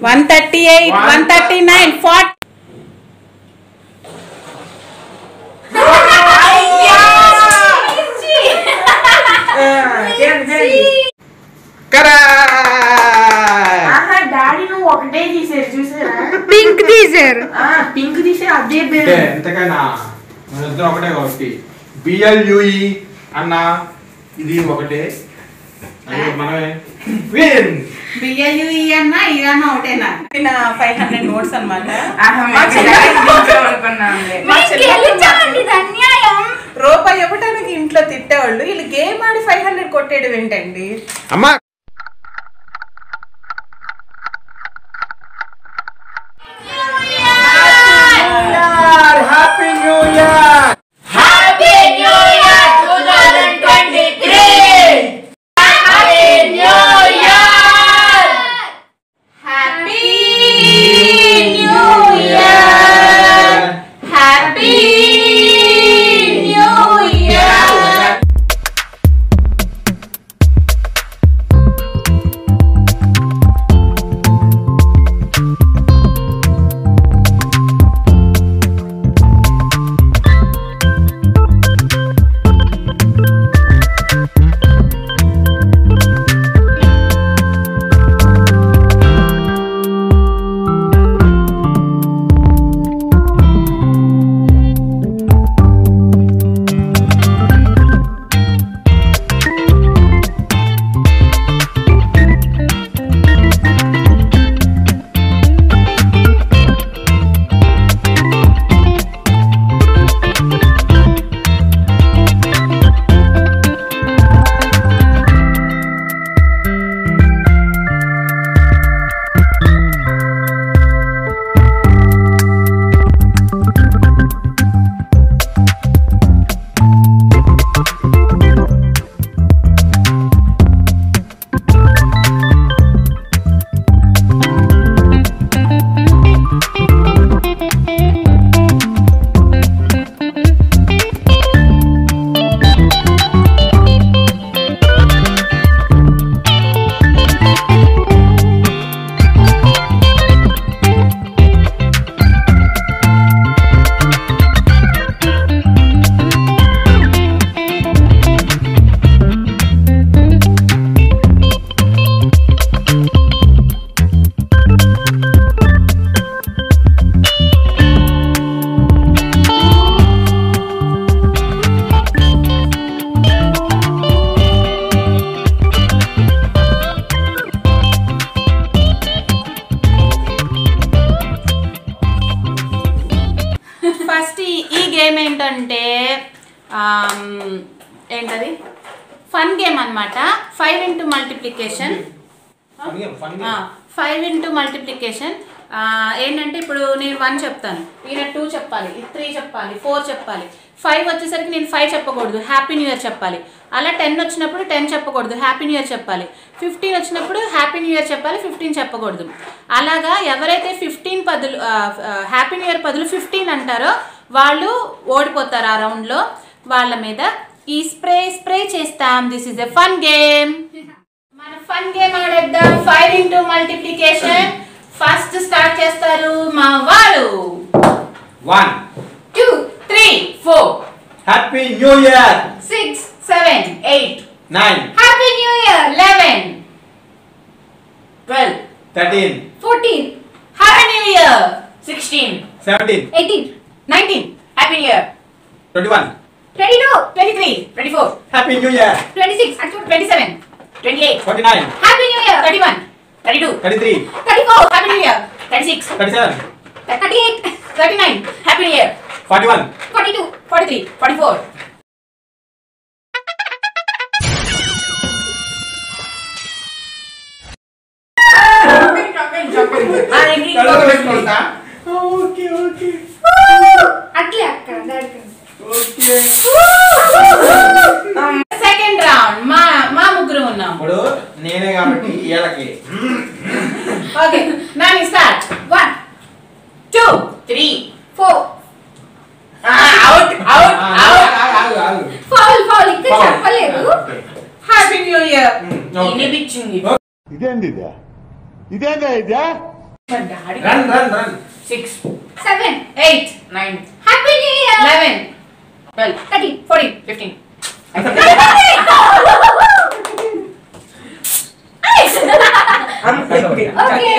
138, 139, 40. Daddy నువ్వు ఒకటే తీసారు చూసారా? పింక్ తీసారు. పింక్ తీసే అదే ఎంతకైనా మన ఇద్దరు ఒకటే కాబట్టి BLUE అన్న ఇది ఒకటే మనమే BLUE అన్న ఇరానా ఒకటేనా? 500 నోట్స్ అన్నమాట. రూపాయి ఇవ్వటానికి ఇంట్లో తిట్టేవాళ్ళు, వీళ్ళు గేమ్ ఆడి 500 కొట్టేయడం ఏంటండి? అమ్మా happy new year. Happy new year 2023. Happy new year. Happy new year. Happy new year. First ఈ గేమ్ ఏంటంటే ఏంటది ఫన్ గేమ్ అన్నమాట. 5 into multiplication. 5 into multiplication ఏంటంటే ఇప్పుడు నేను 1 చెప్తాను, ఈయన 2 చెప్పాలి, 3 చెప్పాలి, 4 చెప్పాలి. 5 వచ్చేసరికి నేను 5 చెప్పకూడదు, హ్యాపీ న్యూ ఇయర్ చెప్పాలి. అలా 10 వచ్చినప్పుడు 10 చెప్పకూడదు, హ్యాపీ న్యూ ఇయర్ చెప్పాలి. 15 వచ్చినప్పుడు హ్యాపీ న్యూ ఇయర్ చెప్పాలి, 15 చెప్పకూడదు. అలాగా ఎవరైతే 15 బదులు హ్యాపీ న్యూ ఇయర్ బదులు 15 అంటారో వాళ్ళు ఓడిపోతారు. ఆ రౌండ్లో వాళ్ళ మీద ఈ స్ప్రే చేస్తాం. This is a fun game. మన ఫన్ గేమ్ ఆడేద్దాం. 5 into multiplication. ఫస్ట్ స్టార్ట్ చేస్తారు మా వారు. 1 2 3 4 happy new year. 6 7 8 9 happy new year. 11 12 13 14 happy new year. 16 17 18 19 happy new year. 21 22 23 24 happy new year. 26 27 28 29 happy new year. 31 32 33 34 happy new year. 36 37 38 39 happy new year. 41 42 43 44 okay okay అట్లే అక్కడ okay. Second round మా ముగ్గురు ఉన్నాం. ఇప్పుడు నేనే కాబట్టి వీళ్ళకి okay Nani start. 1 2 3 4 out out out. Foul ఇంకా చెప్పలేదు. Happy new year. ఇనిపించింది. ఇదేంది ఇదే Run. 6, 7, 8, 9, Happy New Year. 11, 12, 13, 14, 15. Okay.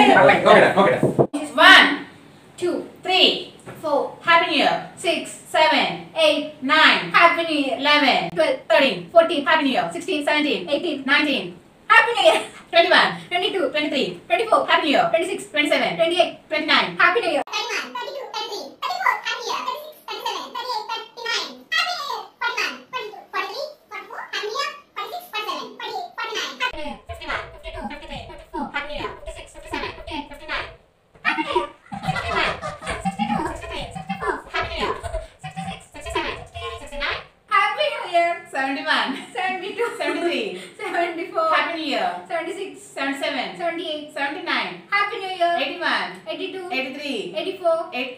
1, 2, 3, 4, Happy New Year. 6, 7, 8, 9, Happy New Year. 11, 12, 13, 14, Happy New Year. 16, 17, 18, 19, Happy New Year. 21, 22, 23, 24, Happy New Year. 26, 27, 28, 29, Happy New Year. 31, 32, 33, 34, Happy New Year. 36, 37, 38, 39, Happy New Year. 41, 42, 43, 44, Happy New Year. 46, 47, 48, 49, Happy New Year. 51, 52, 53, 54, Happy New Year. 56, 57, 58, 59, Happy New Year. 61, 62, 63, 64, Happy New Year. 66, 67, 68, 69, Happy New Year. 71, 72, 73, 74, Happy New Year. 76, 77, 78, 79, Happy New Year. 81, 82, 83, 84. 8.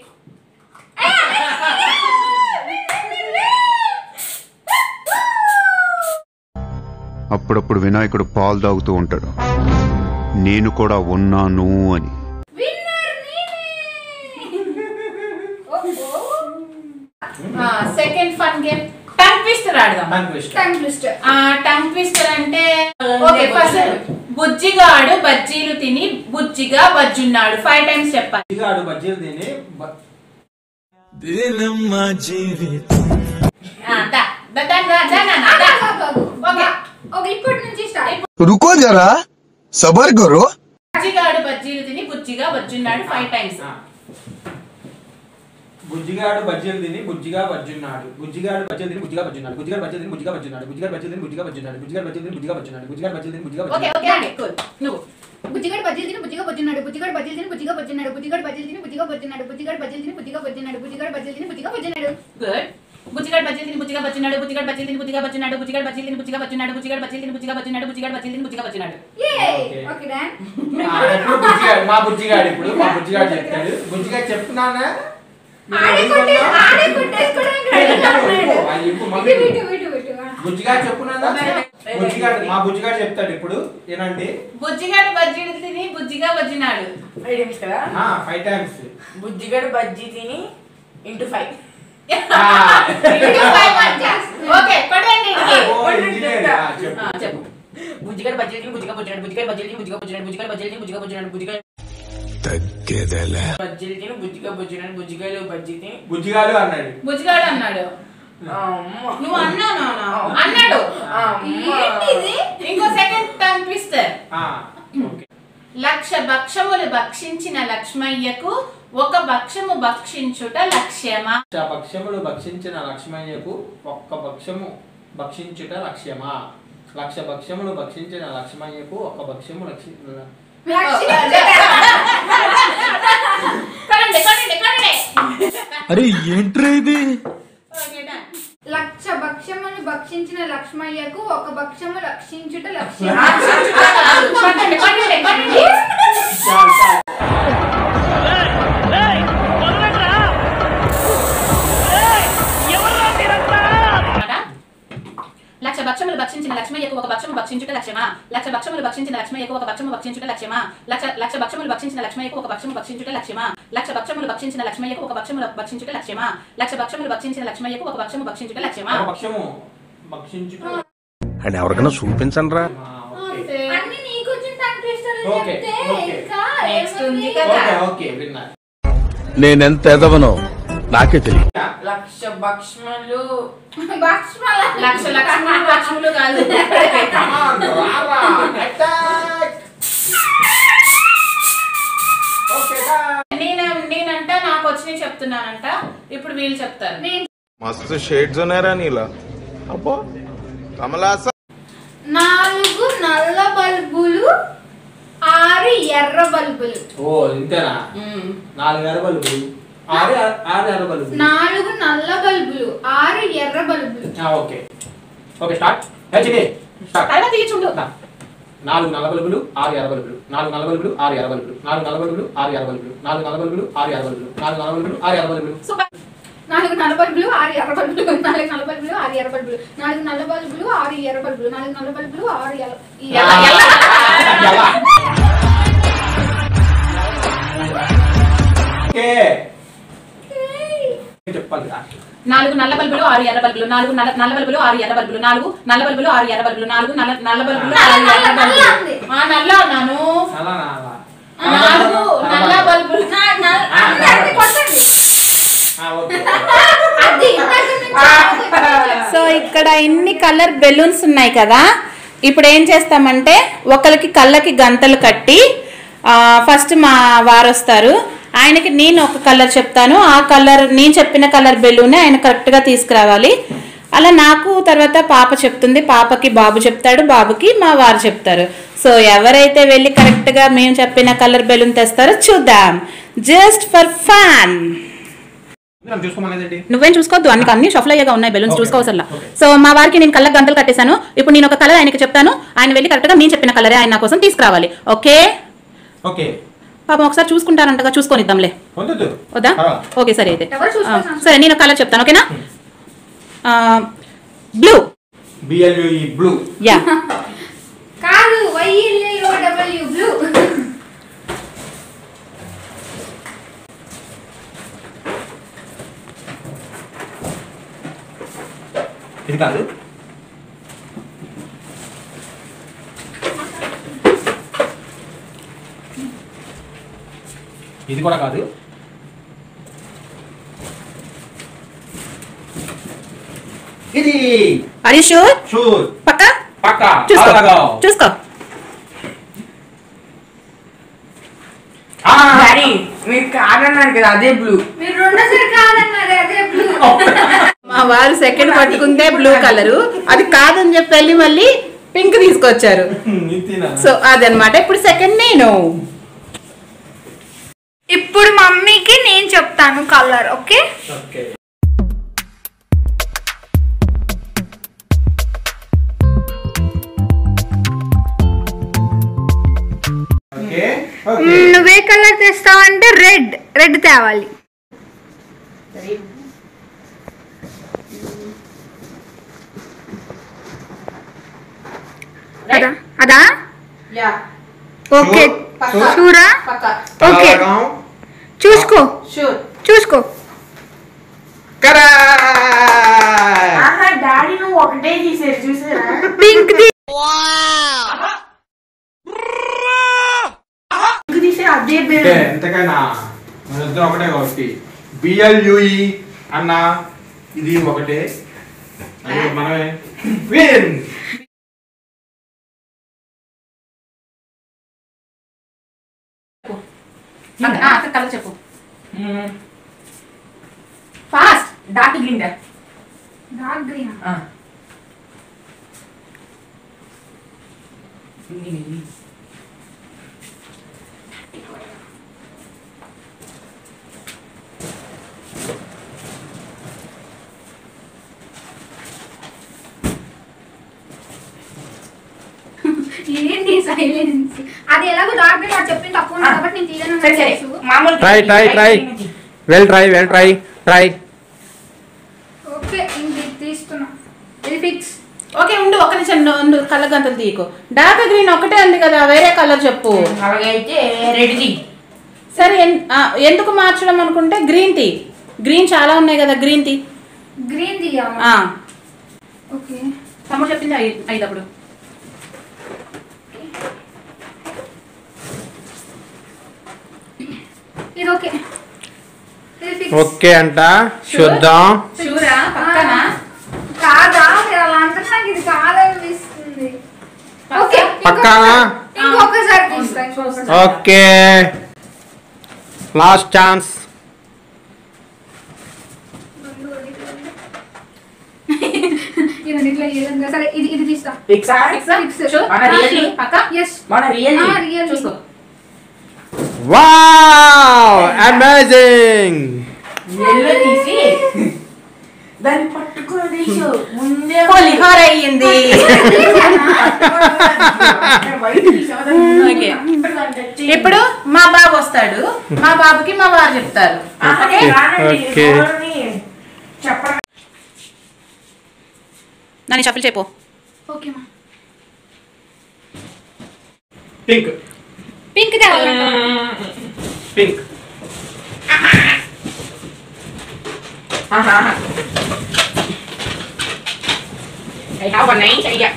అప్పుడప్పుడు వినాయకుడు పాలు తాగుతూ ఉంటాడు, నేను కూడా ఉన్నాను అని. Winner నేనే. Second fun game tongue twister ఆడదాం. Tongue twister. టంగ్ ట్విస్టర్ అంటే ఓకే ఫస్ట్ బుజ్జిగాడు బజ్జీలు తిని బుజ్జిగా బజ్జున్నాడు 5 times చెప్పాలి. బుజ్జిగాడు బజ్జీలు తిని ఓకే ఇప్పటి నుంచి స్టార్ట్. रुको जरा सबर करो. బుజ్జిగాడు బజ్జీలు తిని బుజ్జిగా బజ్జున్నాడు 5 times. బుజ్జిగాడు బజ్జీలు తిని బుజ్జిగా బజ్జున్నాడు. బుజ్జిగాడు బజ్జీలు తిని బుజ్జిగా బజ్జున్నాడు. బుజ్జిగాడు బజ్జీలు తిని బుజ్జిగా బజ్జున్నాడు. బుజ్జిగాడు బజ్జీలు తిని బుజ్జిగా బజ్జున్నాడు. బుజ్జిగాడు బజ్జీలు తిని బుజ్జిగా బజ్జున్నాడు. బుజ్జిగాడు బజ్జీలు తిని బుజ్జిగా ఓకే బజ్జున్నాడు. ఓకే అండి కూల్. నువ్వు బుజ్జిగాడు బజ్జీలు తిని బుజ్జిగా బజ్జున్నాడు. బుజ్జిగాడు బజ్జీలు తిని బుజ్జిగా బజ్జున్నాడు. బుజ్జిగాడు బజ్జీలు తిని బుజ్జిగా బజ్జున్నాడు. బుజ్జిగాడు బజ్జీలు తిని బుజ్జిగా బజ్జున్నాడు. బుజ్జిగాడు బజ్జీలు తిని బుజ్జిగా బజ్జున్నాడు. గుడ్. బుజ్జిగాడు బజ్జీలు తిని బుజ్జిగా బజ్జున్నాడు. బుజ్జిగాడు బజ్జీలు తిని బుజ్జిగా బజ్జున్నాడు. బుజ్జిగాడు బజ్జీలు తిని బుజ్జిగా బజ్జున్నాడు. బుజ్జిగాడు బజ్జీలు తిని బుజ్జిగా బజ్జున్నాడు. బుజ్జిగాడు బజ్జీలు తిని బుజ్జిగా బజ్జున్నాడు. యే Okay. Okay done. ఇప్పుడు బుజ్జిగాడు మా బుజ్జిగాడు చెప్తాడు. బుజ్జిగాడు చెప్తున్నానా? ఆడే కొట్టేసుకోవడానికి రెడీగా ఉన్నాడు. విటు. బుజ్జిగాడు చెప్పున్నానా? మా బుజ్జిగాడు చెప్తాడు ఇప్పుడు. ఏనండి? బుజ్జిగాడు బజ్జీలు తిని బుజ్జిగా బజ్జున్నాడు. 5 times. బుజ్జిగడు బజ్జీ తిని ఇంటూ 5. ఓకే పడండి. చెప్పు. బుజ్జిగడు బజ్జీ తిని బుజ్జిగా బుజ్జినాడు. బుజ్జిగడు బజ్జీ తిని బుజ్జిగా బుజ్జినాడు. బుజ్జిగడు బజ్జీ తిని బుజ్జిగా బుజ్జినాడు. బుజ్జిగడు బజ్జీలు తిని బుజ్జిగా బుజ్జినాడు. బుజ్జిగాడు బజ్జీ తిని బుజ్జిగాడు అన్నాడు. బుజ్జిగాడు అన్నాడు. అమ్మ. నువ్వు అన్నాను అన్నాడు. ఏంటిది? ఇంకో సెకండ్ టంగ్ ట్విస్టర్. ఓకే. 1,00,000 భక్షములు భక్షించిన లక్ష్మయ్యకు 1 భక్షము భక్షించుట లక్ష్యమా? భక్ష్యములు భక్షించిన లక్ష్మయ్యకు 1 భక్ష్యము భక్షించుట లక్ష్యమా? 1,00,000 భక్ష్యములు భక్షించిన లక్ష్మయ్యకు 1 భక్ష్యము अरे ఏంట్రా ఇది? 1,00,000 భక్ష్యములు భక్షించిన లక్ష్మయ్యకు 1 భక్ష్యము రక్షించుట లక్ష్యం. లక్ష భక్షములు భక్షించిన లక్ష్మయ్యకు 1 భక్షము భక్షించుట లక్ష్యమా? 1,00,000 భక్షములు భక్షించిన లక్ష్మయ్యకు 1 భక్షము భక్షించుట లక్ష్యమా? లక్ష భక్షములు భక్షించిన లక్ష్మయ్యకు 1 భక్షము భక్షించుట లక్ష్యమా? 1,00,000 భక్షములు భక్షించిన లక్ష్మయ్యకు 1 భక్షము భక్షించుట లక్ష్యమా? 1,00,000 భక్షములు భక్షించిన లక్ష్మయ్యకు 1 భక్షము భక్షించుట లక్ష్యమా? భక్ష్యము భక్షించుట. అని ఎవరికైనా చూపించండి రా. అన్ని నీకు వచ్చిన టంగ్ ట్విస్టర్లు ఓకే, చెప్తే ఓకే. ఇంకా Next ఉంది ఏముంది? కదా. ఓకే విన్నా. నేనెంత ఎదవనో నాకే తెలియదు. 1,00,000 భక్షములు భక్షమాల. లక్షములు కాదు. నేనంట నాకు వచ్చినవి చెప్తున్నానంట. ఇప్పుడు వీళ్ళు చెప్తారు. मस्त शेड्स ఉన్నాయరా నీలా. అబ్బో కమలాస. 4 నల్ల బల్బులు 6 ఎర్ర బల్బులు. ఓ ఇంతేనా? 4 ఎర్ర బల్బులు 6 ఎర్ర బల్బులు. 4 నల్ల బల్బులు 6 ఎర్ర బల్బులు. Okay okay start. స్టార్ట్. తర్వాత తీర్చుండు. 4 నల్ల బల్బులు 6 ఎర్ర బల్బులు. 4 నల్ల బల్బులు 6 ఎర్ర బల్బులు. 4 నల్ల బల్బులు 6 ఎర్ర బల్బులు. 4 నల్ల బల్బులు 6 ఎర్ర బల్బులు. 4 నల్ల బల్బులు 6 ఎర్ర బల్బులు. సూపర్. 4 నల్ల బల్బులు 6 ఎర్ర బల్బులు. 4 నల్ల బల్బులు 6 ఎర్ర బల్బులు. 4 నల్ల బల్బులు 6 ఎర్ర బల్బులు. 4 నల్ల బల్బులు 6 ఎర్ర. 4 నల్ల బల్బులు 6 ఎర్ర బల్బులు 4 నల్ల బల్బులు 6 ఎర్ర బల్బులు 4 నల్ల బల్బులు 6 ఎర్ర బల్బులు 4 నల్ల బల్బులు 6 ఎర్ర బల్బులు. నల్ల అన్నాను. 4 నల్ల బల్బులు. సో ఇక్కడ ఇన్ని కలర్ బెలూన్స్ ఉన్నాయి కదా. ఇప్పుడు ఏం చేస్తామంటే ఒకరికి కళ్ళకి గంతలు కట్టి ఫస్ట్ మా వారు వస్తారు. ఆయనకి నేను ఒక కలర్ చెప్తాను, ఆ కలర్ నేను చెప్పిన కలర్ బెలూన్ ఆయన కరెక్ట్గా తీసుకురావాలి. అలా నాకు తర్వాత పాప చెప్తుంది, పాపకి బాబు చెప్తాడు, బాబుకి మా వారు చెప్తారు. సో ఎవరైతే వెళ్ళి కరెక్ట్గా మేము చెప్పిన కలర్ బెలూన్ తెస్తారో చూద్దాం. Just for fun. నువ్వేం చూసుకోవద్దు, అన్ని షఫల్ అయ్యేగా ఉన్నాయి బెలూన్స్, చూసుకోవసల్లా. సో మా వారికి నేను కళ్ళకి గంటలు కట్టేశాను. ఇప్పుడు నేను ఒక కలర్ ఆయనకి చెప్తాను, ఆయన వెళ్ళి కరెక్ట్గా నేను చెప్పిన కలరే ఆయన నా కోసం తీసుకురావాలి. Okay okay. పాపం ఒకసారి చూసుకుంటారంటగా, చూసుకొనిద్దాంలే. వద్దా? ఓకే సరే అయితే. సరే నేను కలర్ చెప్తాను, ఓకేనా? బ్లూ. బ్లూ. యా. కాదు, YLLOW బ్లూ. ఇది కాదు. ఇది కూడా కాదు. ఇది. Are you sure? షూర్. పక్కా? పక్కా. చూసుకో. డాడీ మీరు కాదన్నారు కదా, అదే బ్లూ. మీరు రెండోసారి కాదన్నారు, అదే బ్లూ. మా వారు సెకండ్ పట్టుకుంటే బ్లూ కలరు, అది కాదని చెప్పి వెళ్ళి మళ్ళీ పింక్ తీసుకొచ్చారు. సో అదనమాట. ఇప్పుడు సెకండ్ నేను. ఇప్పుడు మమ్మీకి నేను చెప్తాను కలర్. Okay okay. నువ్వే కలర్ తెస్తావంటే రెడ్ తేవాలి. అదా? ఓకే షూరా? ఓకే చూసుకో. డాడీ నువ్వు ఒకటే చూసారా? పింక్ అదే ఎంతకైనా మన ఇద్దరం ఒకటే కాబట్టి BLUE అన్న ఇది ఒకటే, మనమే విన్. కలర్ చెప్పు fast. Dark green. Dark green. ఏంటి సైలెన్స్? అది ఎలాగో డార్క్ గ్రీన్ నాకు చెప్పింది తక్కువ కాబట్టి నేను తీయను. మామూలు ట్రై. ఓకే ఇది తీస్తున్నా. ఇది ఫిక్స్. ఓకే ఉండు, ఒక నిమిషం కళ్ళ గంతలు తీయకు. డార్క్ గ్రీన్ ఒకటే ఉంది కదా, వేరే కలర్ చెప్పు. అలాగైతే రెడ్ ది. సరే ఎందుకు మార్చడం అనుకుంటే గ్రీన్ టీ. గ్రీన్ చాలా ఉన్నాయి కదా, గ్రీన్ టీ. గ్రీన్ ది. ఓకే తమ్ముడు చెప్పింది 5 అప్పుడు. ఇది ఓకే. ఇది ఫిక్స్. ఓకే అంట. చూద్దాం. షూరా? పక్కనా? కాదా? మీరు అలా అంటే నాకు ఇది కాదనిపిస్తుంది. ఓకే పక్కానా? ఇంకొకసారి తీస్తాను. Okay last chance. ఇట్లా ఏదైనా సరే ఇది తీస్తా. ఫిక్సా? మన రియల్లీ పక్క. ఎస్ మన రియల్లీ రియల్ చూసుకో. Wow amazing. ఎల్లో తీసి దాన్ని పట్టుకోలేదు ముందే పులిహోర అయ్యింది. ఇప్పుడు మా బాబు వస్తాడు, మా బాబుకి మా వారు చెప్తారు. ఓకే చెప్పండి. నన్ను షఫుల్ చెప్పు. ఓకే మా పింక్. పింక్ తేవాలి. Pink. I have a nice idea.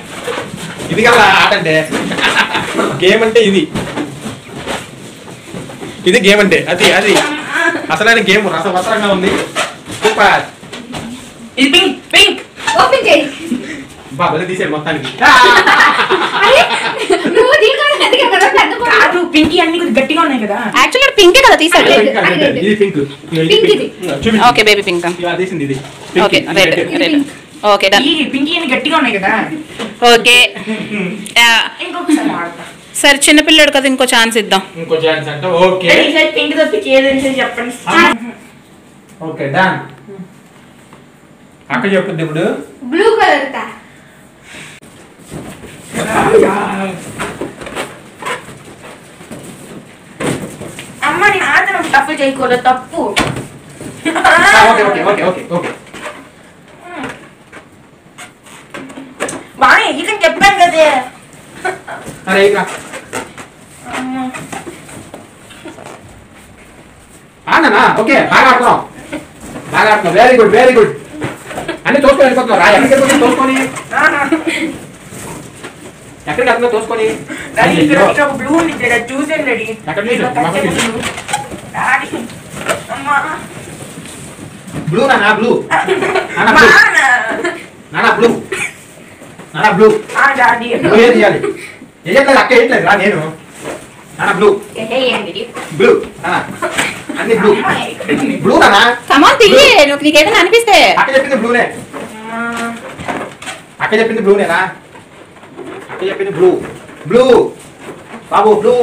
ఇది కదా ఆట అంటే గేమ్ అంటే ఇది గేమ్ అంటే అది అసలైన గేమ్ రసవసరంగా ఉంది. సూపర్. ఇది పింక్ పింక్. ఓపెన్ చేయి. బాబా తీసేది మొత్తానికి. అరే నువ్వు దీనికన్నా ఎదిగా కదా పెద్ద కాదు పింకీ అన్ని కొద్దిగా గట్టిగా ఉన్నాయి కదా. యాక్చువల్లీ పింకే కదా తీసాడు. ఇది పింక్. పింక్ ఇది. Okay baby pink. ఇలా తీసింది ఇది. Okay red red. Okay done. ఈ పింకీ అన్ని గట్టిగా ఉన్నాయి కదా. ఓకే ఇంకొకసారి ఆడతా. సరే చిన్నపిల్లడు కదా ఇంకో ఛాన్స్ ఇద్దాం. ఇంకో ఛాన్స్ అంటే ఓకే. ఈసారి పింక్ తప్పించి ఏదైనా చెప్పండి. Okay done. అక్క చెప్పుద్ది ఇప్పుడు. బ్లూ కలర్ తా. అమ్మ నేను ఆడతాను తప్పు చేయకూడదు తప్పు. Okay okay okay okay okay. బాగా ఇక చెప్పాను కదే. అరే ఇక ఆడనా. ఓకే బాగా ఆడుతున్నావు వెరీ గుడ్. అన్ని తోసుకొని వెళ్ళిపోతున్నావు రా. ఎక్కడికి వెళ్ళిపోతున్నావు తోసుకొని. ఎక్కడికి వెళ్తున్నావు తోసుకొని. ఇక్కడ బ్లూ ఉంది ఇక్కడ చూసాను రెడీ. ఎక్కడ చూసావు? అమ్మా బ్లూ నానా బ్లూ. నానా బ్లూ. డాడీ బ్లూ ఏం చేయాలి? వేయట్లేదు అక్క వేయట్లేదు రా నేను. నానా బ్లూ బ్లూ అన్ని బ్లూ నానా. కమాన్ తీయి నీకేదైనా అనిపిస్తే. అక్క చెప్పింది బ్లూనే. అక్క చెప్పింది బ్లూనేనా. అక్క చెప్పింది బ్లూ బాబు బ్లూ.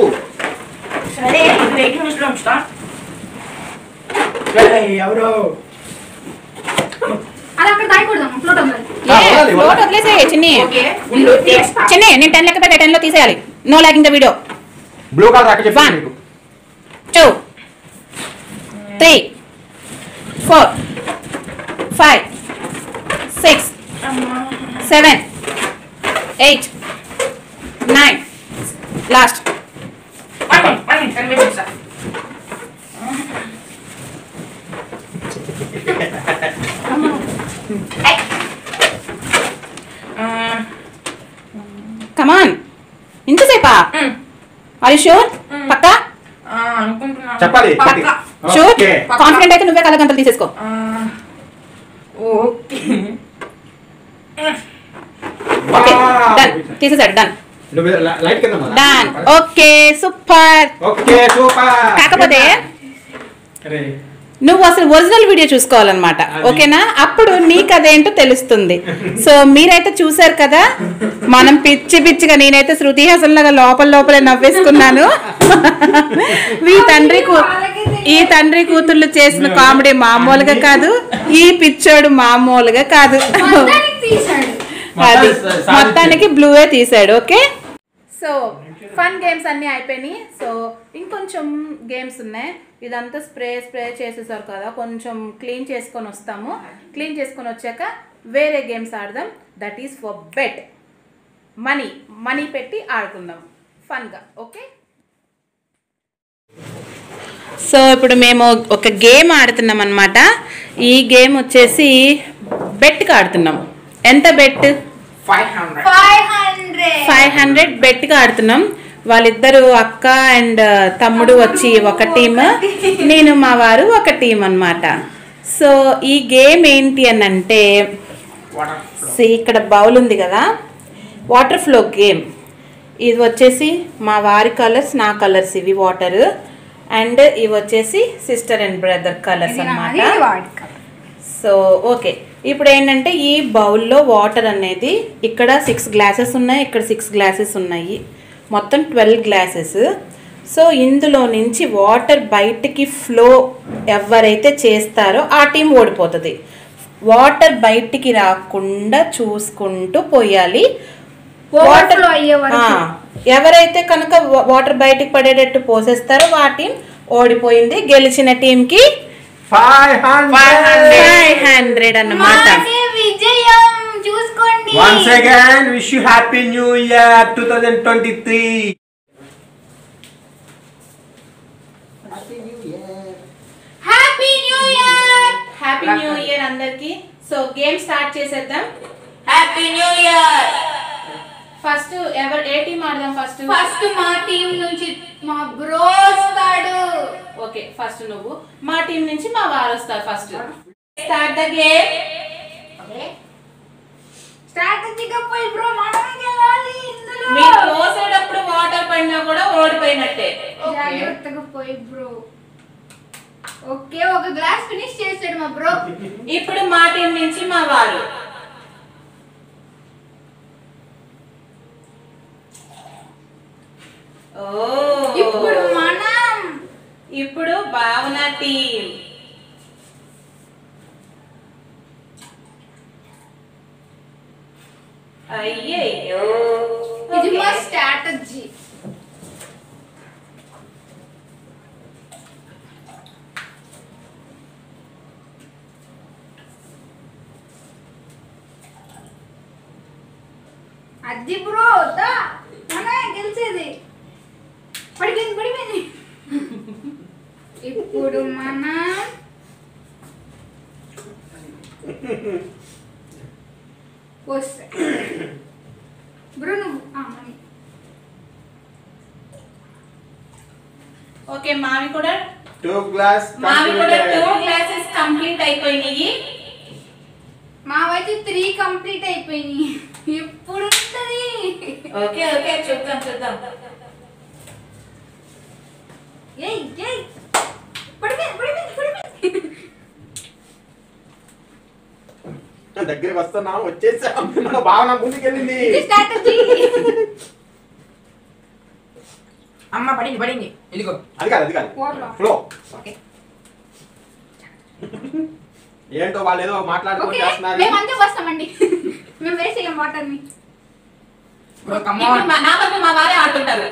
సరే ఇది వెయిటింగ్ లిస్ట్ లో ఉంచుతా. ఎవరు అది అక్కడ దాయకూడదు ఫ్లోట్ అవ్వాలి. ఫ్లోట్ వదిలేసే చిన్ని. ఓకే ఉండు తీస్తా. చిన్ని నేను 10 లెక్క పెట్టి 10 లో తీసేయాలి. No logging the video. Blue colour అక్క చెప్పింది 1 నీకు. 2 3 4 5 6 7 8 9 లాస్ట్. కనిపిస్తా. కమాన్ ఇంతసేపా? Are you sure? పక్కా అనుకుంటున్నా చెప్పాలి. పక్కా. Sure okay. కాన్ఫిడెంట్ అయితే నువ్వే కలగంతలు తీసేసుకో. ఓకే ఓకే డన్ తీసేసాడు. డన్ నువ్వు లైట్ కింద done. Okay super. Okay super. కాకపోతే అరే నువ్వు అసలు ఒరిజినల్ వీడియో చూసుకోవాలన్నమాట. ఓకేనా? అప్పుడు నీకు అదేంటో తెలుస్తుంది. సో మీరైతే చూసారు కదా, మనం పిచ్చిగా నేనైతే శృతి హాసన్ లాగా లోపలే నవ్వేసుకున్నాను. ఈ తండ్రి కూతుళ్ళు చేసిన కామెడీ మామూలుగా కాదు, ఈ పిచ్చోడు మామూలుగా కాదు. అది మొత్తానికి బ్లూవే తీసాడు. ఓకే సో ఫన్ గేమ్స్ అన్నీ అయిపోయినాయి. సో ఇంకొంచెం గేమ్స్ ఉన్నాయి. ఇదంతా స్ప్రే చేసేసారు కదా, కొంచెం క్లీన్ చేసుకొని వస్తాము. క్లీన్ చేసుకొని వచ్చాక వేరే గేమ్స్ ఆడదాం. That is for bet. Money పెట్టి ఆడుకుందాం ఫన్గా. ఓకే సో ఇప్పుడు మేము ఒక గేమ్ ఆడుతున్నాం అన్నమాట. ఈ గేమ్ వచ్చేసి బెట్గా ఆడుతున్నాం. ఎంత బెట్? 500 బెట్గా ఆడుతున్నాం. వాళ్ళిద్దరు అక్క అండ్ తమ్ముడు వచ్చి ఒక టీమ్, నేను మా వారు ఒక టీం అన్నమాట. సో ఈ గేమ్ ఏంటి అని అంటే, ఇక్కడ బౌల్ ఉంది కదా, వాటర్ ఫ్లో గేమ్. ఇది వచ్చేసి మా వారి కలర్స్, నా కలర్స్ ఇవి వాటర్, అండ్ ఇవి వచ్చేసి సిస్టర్ అండ్ బ్రదర్ కలర్స్ అన్నమాట. సో ఓకే ఇప్పుడు ఏంటంటే ఈ బౌల్లో వాటర్ అనేది ఇక్కడ 6 గ్లాసెస్ ఉన్నాయి, ఇక్కడ 6 గ్లాసెస్ ఉన్నాయి, మొత్తం 12 గ్లాసెస్. సో ఇందులో నుంచి వాటర్ బయటికి ఫ్లో ఎవరైతే చేస్తారో ఆ టీం ఓడిపోతుంది. వాటర్ బయటికి రాకుండా చూసుకుంటూ పోయాలి. వాటర్ ఎవరైతే కనుక వాటర్ బయటికి పడేటట్టు పోసేస్తారో ఆ టీం ఓడిపోయింది. గెలిచిన టీంకి 500 అన్నమాట. Once again, wish you happy new year 2023. Happy New Year. Happy new year అందరికి. సో గేమ్ స్టార్ట్ చేసేద్దాం. Happy new year. ఫస్ట్ ఏ టీం ఆడదాం? ఫస్ట్ మా టీం నుంచి మా బ్రో వస్తాడు. ఓకే, ఫస్ట్ నువ్వు. మా టీం నుంచి మా వారు వస్తారు. First start the game. స్ట్రాటజీగా పోయి బ్రో మనమే గెలవాలి ఇందులో. మీరు పోసేటప్పుడు వాటర్ పడినా కూడా ఓడిపోయినట్టే. జాగ్రత్తగా పోయి బ్రో. ఓకే, ఒక గ్లాస్ ఫినిష్ చేసాడు మా బ్రో. ఇప్పుడు మా టీం నుంచి మా వారు. ఇప్పుడు భావన టీం. అయ్యయ్యో, ఇది మా స్ట్రాటజీ. అది బ్రో దా మనమే గెలిచేది. పడిపోయింది. ఇప్పుడు మన బ్రో నువ్వు మమ్మీ. ఓకే, మావి కూడా 2 గ్లాసెస్ కంప్లీట్ అయిపోయినాయి. మావైతే 3 కంప్లీట్ అయిపోయినాయి. ఎప్పుడు ఉంటది? ఓకే చూద్దాం. దగ్గరికి వస్తున్నా, వచ్చేసాం. భావన ముందుకెళ్ళింది. అమ్మ పడింది ఇదిగో. అది కాదు ఫ్లో. ఏంటో వాళ్ళు ఏదో మాట్లాడుకుంటూ చేస్తున్నారు. మేమంతా వస్తామండి. మేము వేసేయం వాటర్ ని. మా వారే ఆడుతుంటారు.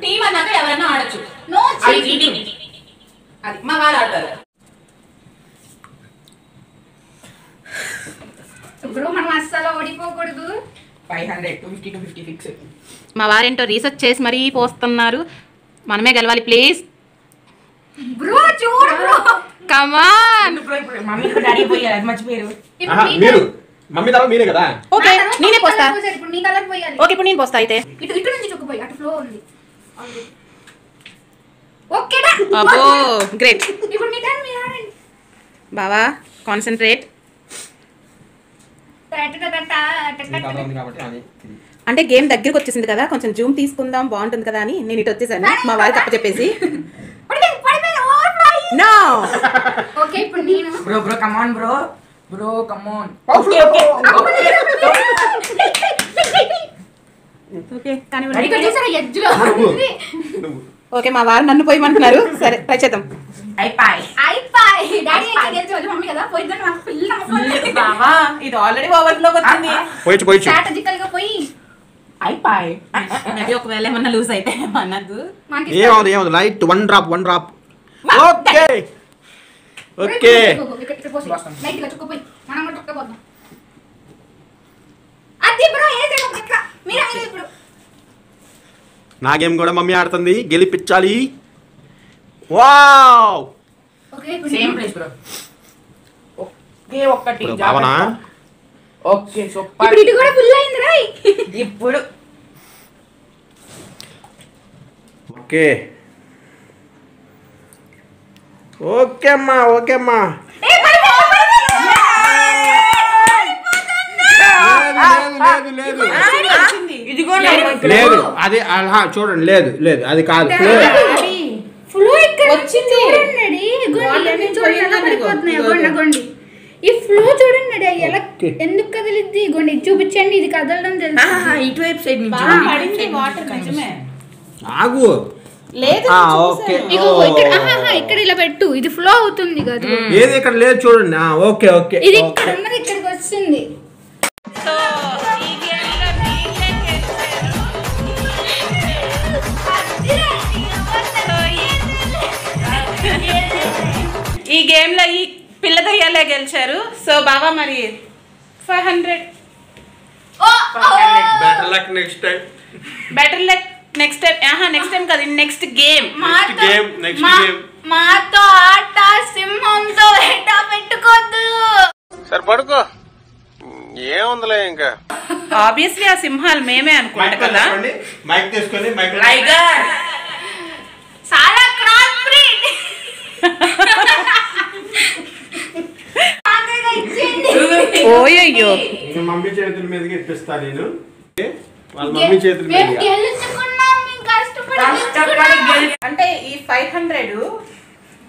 టీం అన్నాక ఎవరైనా ఆడచ్చు. అది మా వారు ఆడతారు. ఇప్పుడు మనం అస్సలు ఓడిపోకూడదు. 500 250 256. మా వారేంటో రీసెర్చ్ చేసి మరీ పోస్తున్నారు. మనమే గెలవాలి ప్లీజ్. బ్రో చూడు బ్రో. కమాన్. మమ్మీ డాడీ పోయారు, అది మర్చిపోయారు. మీరు మమ్మీ తర్వాత మీరే కదా. ఓకే, నేనే పోస్తా. ఇప్పుడు నీ కలర్ పోయాలి. ఓకే, ఇప్పుడు నేను పోస్తా అయితే. ఇటు నుంచి చుక్కుపోయి అటు ఫ్లో ఉంది. ఓకేడా? అబ్బో గ్రేట్. ఇప్పుడు మీ టైం మీరు ఆడండి. బావా కాన్సంట్రేట్. అంటే గేమ్ దగ్గరికి వచ్చేసింది కదా, కొంచెం జూమ్ తీసుకుందాం బాగుంటుంది కదా అని నేను ఇటు వచ్చేసాను. మా వారు తప్ప చెప్పేసి నో. ఓకే, ఇప్పుడు నేను బ్రో కమాన్ బ్రో కమాన్. ఓకే కానీ ఇక్కడ చూసారా ఎడ్జ్లో ఉంది. ఓకే, మా వారు నన్ను పోయమంటున్నారు. సరే ట్రై చేద్దాం. అయిపోయి డాడీ అయితే గెలిచి మమ్మీ కదా పోయిద్దాం. నాకు ఫుల్ నమ్మకం. బావా ఇది ఆల్రెడీ ఓవర్లోకి వచ్చింది. పోయి స్ట్రాటజికల్ గా పోయి మేబీ ఒకవేళ ఏమన్నా లూజ్ అయితే అన్నది. ఏమవుతుంది లైట్ 1 డ్రాప్. ఓకే లైట్ గా చుక్కుపోయి మనం కూడా చుక్కపోద్దాం. అది బ్రో ఏసేదో పక్క మీరు అనేది ఇప్పుడు. నా గేమ్ కూడా మమ్మీ ఆడుతుంది, గెలిపించాలి. వావ్. ఓకే ఇప్పుడు సేమ్ ప్లేస్ బ్రో. ఓకే ఒక్కటి భావన. Okay super. ఇప్పుడు ఇటు కూడా ఫుల్ అయింది రాయ్. ఇప్పుడు ఓకే అమ్మా. లేదు అది అలా చూడండి. లేదు అది కాదు. ఫ్లో ఇక్కడ వచ్చింది చూడండి. ఇగోండి చూడండి పడిపోతున్నాయి. ఇగోండి ఈ ఫ్లో చూడండి ఎలా ఎందుకు కదిలిద్ది. ఇగోండి చూపించండి. ఇది కదలడం తెలుసు. ఇటువైపు సైడ్ నుంచి పడింది వాటర్ నిజమే. ఆగు. లేదు ఓకే. ఇగో ఇక్కడ ఇలా పెట్టు. ఇది ఫ్లో అవుతుంది కదా. ఏది ఇక్కడ లేదు చూడండి. ఓకే ఇది ఇక్కడ ఉన్నది ఇక్కడికి వచ్చింది. ఈ గేమ్ లో ఈ పిల్ల దయ్యాలే గెలిచారు. సో బావా మరి 500. Better luck next time. Next time కాదు, నెక్స్ట్ గేమ్. మాతో ఆట సింహంతో వేట పెట్టుకోద్దు. సరే పడుకో, ఏముందిలే ఇంకా. ఆబ్వియస్లీ ఆ సింహాలు మేమే అనుకుంటా కదా. మైక్ తీసుకొని మైక్ టైగర్ చాలా క్రాస్ బ్రీడ్. ఓయ్యో మమ్మీ చేతుల మీదకి ఇప్పిస్తా నేను. వాళ్ళ మమ్మీ చేతుల మేము మీద గెలుచుకున్నాం, మేము కష్టపడి అంటే ఈ 500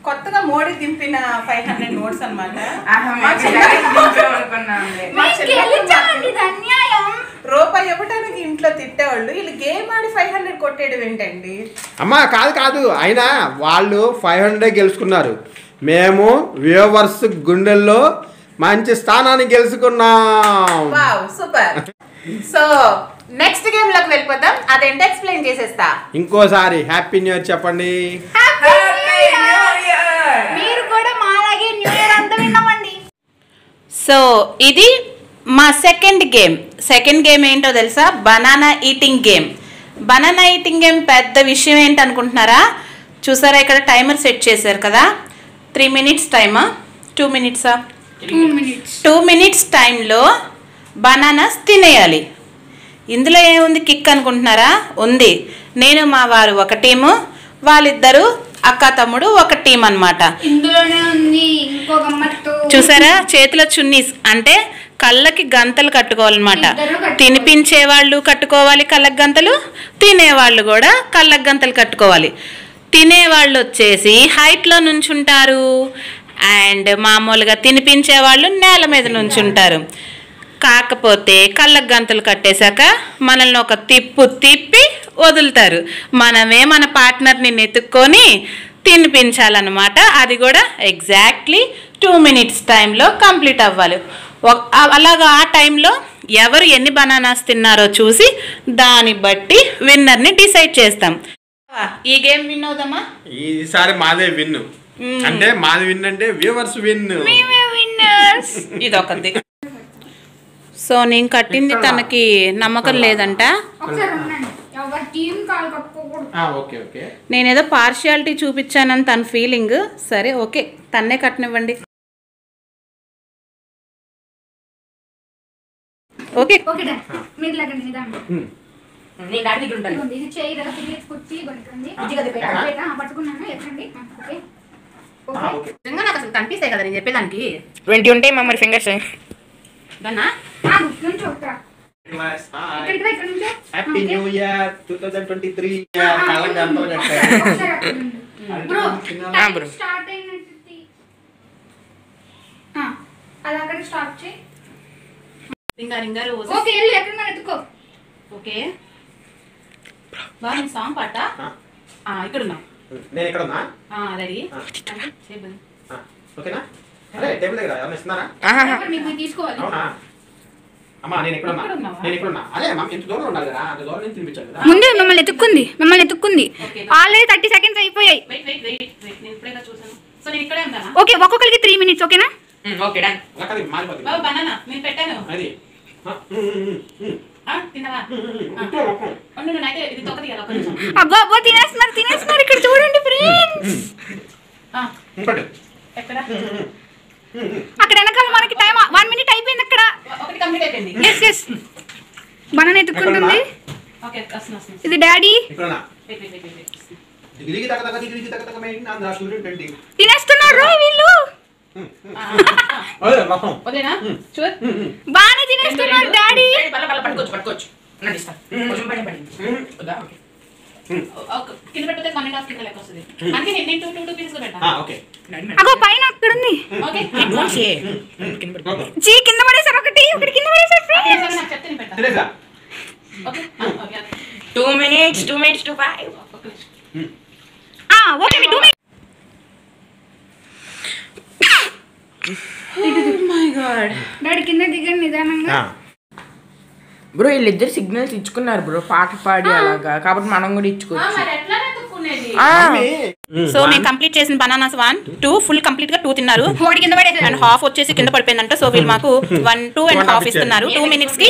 కొత్తగా మోడీ దింపిన 500 నోట్స్ అనమాట. గెలిచామండి, ఇది అన్యాయం. రూపాయి ఇవ్వటానికి ఇంట్లో తిట్టేవాళ్ళు, వీళ్ళు గేమ్ ఆడి 500 కొట్టేయడం ఏంటండి? అమ్మా కాదు అయినా వాళ్ళు 500 గెలుచుకున్నారు, మేము వ్యూవర్స్ గుండెల్లో మంచి స్థానాన్ని గెలుచుకున్నాం. Wow super. So next game లోకి వెళ్ళిపోదాం. అదేంటో ఎక్స్ప్లెయిన్ చేసేస్తా. ఇంకోసారి హ్యాపీ న్యూ ఇయర్ చెప్పండి. మీరు కూడా మాలాగే న్యూ ఇయర్ అంతా విన్నామండి. సో ఇది మా సెకండ్ గేమ్ ఏంటో తెలుసా? Banana eating game. Banana eating game పెద్ద విషయం ఏంటనుకుంటున్నారా? చూసారా ఇక్కడ టైమర్ సెట్ చేశారు కదా. 3 minutes టైమా 2 minutes? 2 minutes టైంలో బనానాస్ తినేయాలి. ఇందులో ఏముంది కిక్ అనుకుంటున్నారా? ఉంది. నేను మా వారు ఒక టీము, వాళ్ళిద్దరు అక్క తమ్ముడు ఒక టీం అన్నమాట. ఇందులోనే ఉంది ఇంకో గమ్మత్తు. చూసారా చేతిలో చున్నీస్ అంటే కళ్ళకి గంతలు కట్టుకోవాలన్నమాట. తినిపించే వాళ్ళు కట్టుకోవాలి కళ్ళకి గంతలు, తినేవాళ్ళు కూడా కళ్ళకి గంతలు కట్టుకోవాలి. తినేవాళ్ళు వచ్చేసి హైట్లో నుంచుంటారు, అండ్ మామూలుగా తినిపించే వాళ్ళు నేల మీద నుంచుంటారు. కాకపోతే కళ్ళకు గంతలు కట్టేశాక మనల్ని ఒక తిప్పి వదులుతారు. మనమే మన పార్ట్నర్ని నెతుక్కొని తినిపించాలన్నమాట. అది కూడా ఎగ్జాక్ట్లీ 2 minutes టైంలో కంప్లీట్ అవ్వాలి. అలాగా ఆ టైంలో ఎవరు ఎన్ని బనానాస్ తిన్నారో చూసి దాన్ని బట్టి విన్నర్ని డిసైడ్ చేస్తాం. ఈ గేమ్ విన్ అవుదామా? ఈసారి మాదే విన్. అంటే మాది విన్ అంటే వ్యూవర్స్ విన్. ఇదొకటి. సో నేను కట్టింది తనకి నమ్మకం లేదంట. ఓకే నేనేదో పార్షియాలిటీ చూపించానని తన ఫీలింగ్. సరే ఓకే, తన్నే కట్టనివ్వండి. ఓకే మీరు లాగండి నిదానం. నేను డాడీ దగ్గర ఉంటాను. ఇది చేయి దగ్గర తిరిగి కుర్చీ కొనుక్కోండి. పట్టుకున్నాను ఎక్కండి. ఓకే నిజంగా నాకు అసలు కనిపిస్తాయి కదా నేను చెప్పేదానికి. 20 ఉంటాయి మా మరి fingers. Happy new year 2023. Start అయినట్టు అలా అక్కడ స్టార్ట్ చేయి. ఓకే వెళ్ళు, ఎక్కడ ఎత్తుకో. ఓకే బాగా సాంగ్ పాట ఇక్కడ ఉన్నా. నేను ఇక్కడ ఉన్నా. రెడీ ఓకేనా? అరే టేబుల్ దగ్గర ఏమన్నా ఇస్తున్నారా? మీకు తీసుకోవాలి. అవునా అమ్మా? నేను ఇక్కడ ఉన్నా. అదే అమ్మా ఎంత దూరం ఉండాలి కదా, అంత దూరం నుంచి తినిపించాలి కదా. ముందు మిమ్మల్ని ఎత్తుక్కుంది. ఆల్రెడీ 30 seconds అయిపోయాయి. నేను ఇప్పుడే చూసాను. సో నేను ఇక్కడే ఉంటానా? ఓకే ఒక్కొక్కరికి 3 minutes. ఓకేనా? Okay done. అక్కడ మారిపోతుంది. బాబు బనానా నేను పెట్టాను. అది తినవా? అయితే ఇది తొక్క తీయాలి. ఒక నిమిషం. అబ్బో తినేస్తున్నారు ఇక్కడ చూడండి ఫ్రెండ్స్. ఇంకోటి ఎక్కడ? అక్కడ వెనకాల మనకి టైం 1 minute అయిపోయింది. అక్కడ ఒకటి కంప్లీట్ అయిపోయింది. Yes banana ఎత్తుక్కుంటుంది. ఓకే వస్తున్నా. ఇది డాడీ ఇక్కడనా? దిగిదిగి తగ్గ మెయిన్ ఆంధ్ర స్టూడెంట్ ఏంటి తినేస్తున్నారు వీళ్ళు. అదే మొత్తం వదిలేనా? చూడు బాగానే తినేస్తున్నారు డాడీ. పట్టుకోవచ్చు. నన్ను ఇస్తాను. కొంచెం పడి. ఓకే. కింద పెట్టితే 1.5 కింద లెక్క వస్తుంది. అంటే నేను 2 pieces లో పెట్టా. ఓకే. అగో పైన అక్కడ ఉంది. ఓకే జీ కింద పడేసారు. ఒకటి కింద పడేసారు ఫ్రెండ్స్. నాకు చెప్తే నేను పెట్టా. తెలియదా? Okay okay 2 minutes to 5. Okay me 2 minutes. My God daddy కింద దిగండి నిదానంగా. బ్రో వీళ్ళిద్దరు సిగ్నల్స్ ఇచ్చుకున్నారు బ్రో, పాట పాడి అలాగా. కాబట్టి మనం కూడా ఇచ్చుకోవచ్చు. మరి ఎట్లా నెతుక్కునేది? సో మేము కంప్లీట్ చేసిన బనానాస్ 1, 2 ఫుల్ కంప్లీట్ గా 2 తిన్నారు. ఒకటి కింద పడేసారు. అండ్ హాఫ్ వచ్చేసి కింద పడిపోయిందంట. సో వీళ్ళు మాకు 1, 2 అండ్ హాఫ్ ఇస్తున్నారు. 2 minutes కి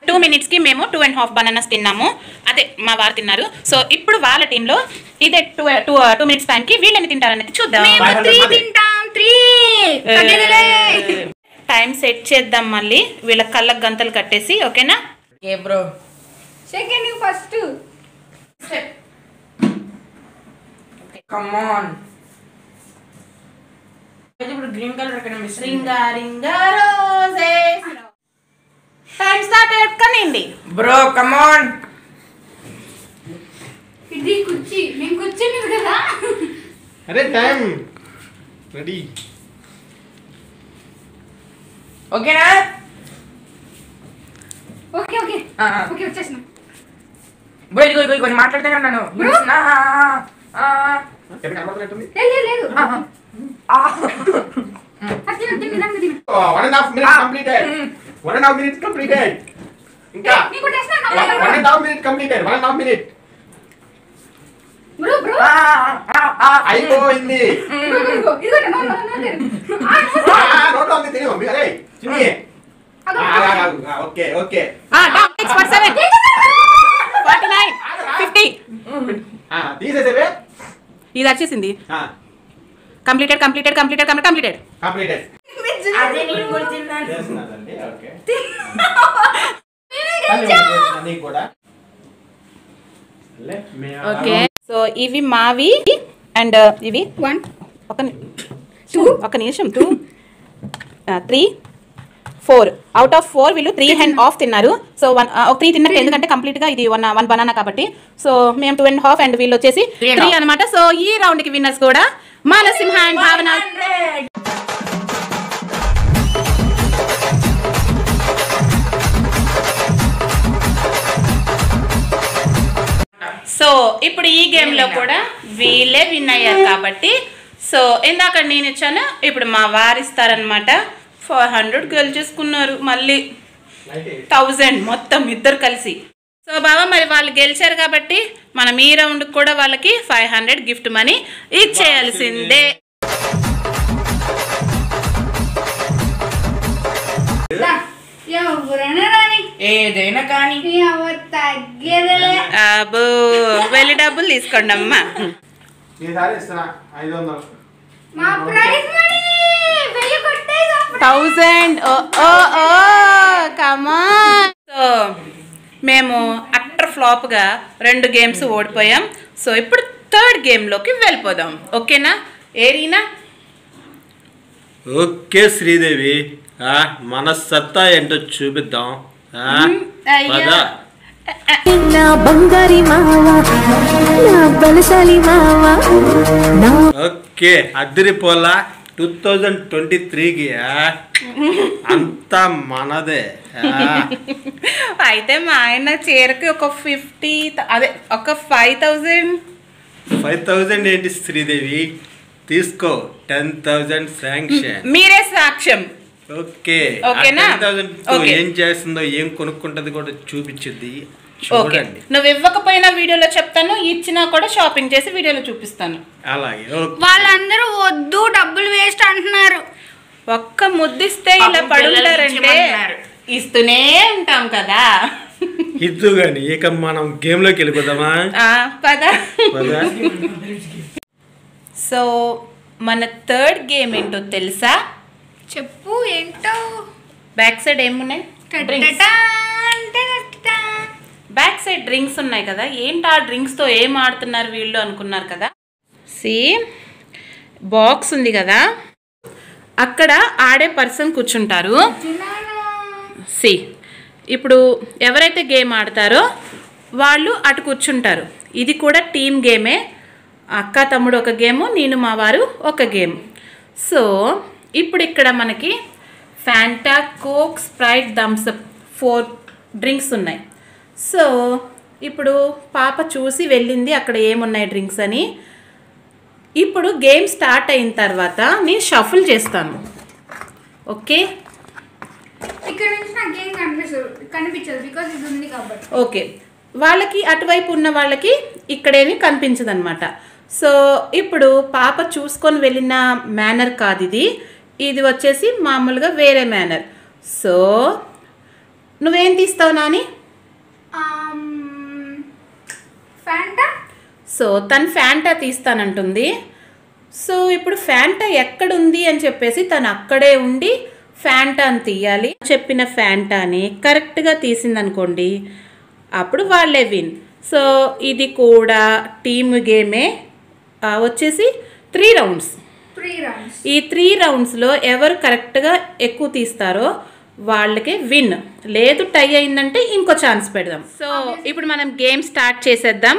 2 minutesకి మేము 2.5 బనానాస్ తిన్నాము. అదే మా వారు తిన్నారు. సో ఇప్పుడు వాళ్ళ టీంలో ఇదే 2 minutes టైంకి వీళ్ళని తింటారనేది చూద్దాం. టైం సెట్ చేద్దాం మళ్ళీ వీళ్ళ కళ్ళకు గంతలు కట్టేసి. ఓకేనా? ఏ bro second first come on. ఇప్పుడు గ్రీన్ కలర్ కనిపిస్తుంది. Ring a ring a roses time started కనండి బ్రో కమ్ ఆన్. ఇది కుర్చీ మేము కూర్చున్నాం కదా. అరే టైం రెడీ. ఓకేనా? ఓకే ఓకే ఓకే వచ్చేసిన. బ్రో ఇదిగో కొంచెం మాట్లాడితే నన్ను కనబడుతున్నట్టుంది. లేదు 1.5 minutes completed. 1.5 minutes completed. ఇంకా 1.5 minutes completed. 1.5 minutes. బ్రో అయిపోయింది. నోట్లో ఉంది తిను. అరే చిన్ని. Okay okay. 6 for 7 49 50 తీసేసేవే. ఇది వచ్చేసింది. Completed completed completed completed completed. అదే నేను కూడా తిన్నాను. చేస్తున్నానండి. ఓకే నీకు కూడా. ఓకే. సో ఇవి మావి అండ్ ఇవి 1 ఒక నిమిషం 2 3 4 అవుట్ ఆఫ్ 4 వీళ్ళు 3 హ్యాండ్ ఆఫ్ తిన్నారు. సో 3 తిన్నట్టు ఎందుకంటే కంప్లీట్గా ఇది 1 బనానా కాబట్టి. సో మేము 2.5 అండ్ వీళ్ళు వచ్చేసి 3 అనమాట. సో ఈ రౌండ్కి విన్నర్స్ కూడా మానసింహ అండ్ భావన. సో ఇప్పుడు ఈ గేమ్లో కూడా వీళ్ళే విన్ అయ్యారు కాబట్టి సో ఇందాక నేను ఇచ్చాను, ఇప్పుడు మా వారు ఇస్తారనమాట. 400 గెలిచేసుకున్నారు, మళ్ళీ 1000 మొత్తం ఇద్దరు కలిసి. సో బాబా మరి వాళ్ళు గెలిచారు కాబట్టి మనం ఈ రౌండ్ కూడా వాళ్ళకి 500 గిఫ్ట్ మనీ ఇచ్చేయాల్సిందే. ఎవరైనా రాని ఏదైనా కానీ తగ్గేదలే. అబ్బో వెళ్ళి డబ్బులు తీసుకోండి అమ్మా. ఈసారి ఇస్తున్నా 500. మా ప్రైజ్ మనీ వెళ్ళి కొట్టేద్దాం. 1000. కమాన్. సో మేము అట్టర్ ఫ్లాప్గా 2 గేమ్స్ ఓడిపోయాం. సో ఇప్పుడు 3rd గేమ్లోకి వెళ్ళిపోదాం. ఓకేనా ఏరీనా? ఓకే శ్రీదేవి, మన సత్తా ఏంటో చూపిద్దాం. అయ్యో నా బంగారి మావా నా బలశాలి మావా ఓకే అదిరిపోలా 2023కి అంతా మనదే. అయితే మా ఆయన చీరకి ఒక 50 అదే ఒక 5000 ఏంటి శ్రీదేవి, తీసుకో 10,000 శాంక్షన్. మీరే సాక్ష్యం. ఓకే ఓకేనా? 10,000 ఏం చేస్తుందో ఏం కొనుక్కుంటది కూడా చూపించుద్ది, చూడండి. నువ్వు ఇవ్వకపోయినా వీడియోలో చెప్తాను, ఇచ్చినా కూడా షాపింగ్ చేసి వీడియోలో చూపిస్తాను. అలాగే. వాళ్ళందరూ వద్దు డబ్బులు వేస్ట్ అంటున్నారు. ఒక్క ముద్దిస్తే ఇలా పడుంటారంటే ఇస్తూనే ఉంటాం కదా. ఇద్దు గాని ఇక మనం గేమ్ లోకి వెళ్ళిపోదామా? పద. సో మన 3rd గేమ్ ఏంటో తెలుసా? చెప్పు ఏంటో. బ్యాక్ సైడ్ ఏమున్నాయి? బ్యాక్ సైడ్ డ్రింక్స్ ఉన్నాయి కదా. ఏంటి ఆ డ్రింక్స్తో ఏం ఆడుతున్నారు వీళ్ళు అనుకున్నారు కదా. సి బాక్స్ ఉంది కదా, అక్కడ ఆడే పర్సన్ కూర్చుంటారు. సి ఇప్పుడు ఎవరైతే గేమ్ ఆడతారో వాళ్ళు అటు కూర్చుంటారు. ఇది కూడా టీమ్ గేమే. అక్క తమ్ముడు ఒక గేము, నేను మా వారు ఒక గేమ్. సో ఇప్పుడు ఇక్కడ మనకి Fanta, coke, Sprite, Thums Up 4 drinks ఉన్నాయి. సో ఇప్పుడు పాప చూసి వెళ్ళింది అక్కడ ఏమున్నాయి డ్రింక్స్ అని. ఇప్పుడు గేమ్ స్టార్ట్ అయిన తర్వాత నేను షఫుల్ చేస్తాను. ఓకే ఇక్కడ నుంచి నాకు ఏం కనిపించదు బికాజ్ ఇది ఉంది కాబట్టి. ఓకే వాళ్ళకి అటువైపు ఉన్న వాళ్ళకి ఇక్కడేమీ కనిపించదు అనమాట. సో ఇప్పుడు పాప చూసుకొని వెళ్ళిన మేనర్ కాదు ఇది, ఇది వచ్చేసి మామూలుగా వేరే మేనర్. సో నువ్వేం తీస్తావు నాని? ఫ్యాంటా. సో తను ఫ్యాంటా తీస్తానంటుంది. సో ఇప్పుడు ఫ్యాంటా ఎక్కడుంది అని చెప్పేసి తను అక్కడే ఉండి ఫ్యాంటా అని తీయాలి. చెప్పిన ఫ్యాంటాని కరెక్ట్గా తీసిందనుకోండి, అప్పుడు వాళ్ళే విన్. సో ఇది కూడా టీమ్ గేమే. వచ్చేసి 3 రౌండ్స్. ఈ 3 రౌండ్స్లో ఎవరు కరెక్ట్గా ఎక్కువ తీస్తారో వాళ్ళకి విన్. లేదు టై అయిందంటే ఇంకో ఛాన్స్ పెడదాం. సో ఇప్పుడు మనం గేమ్ స్టార్ట్ చేసేద్దాం.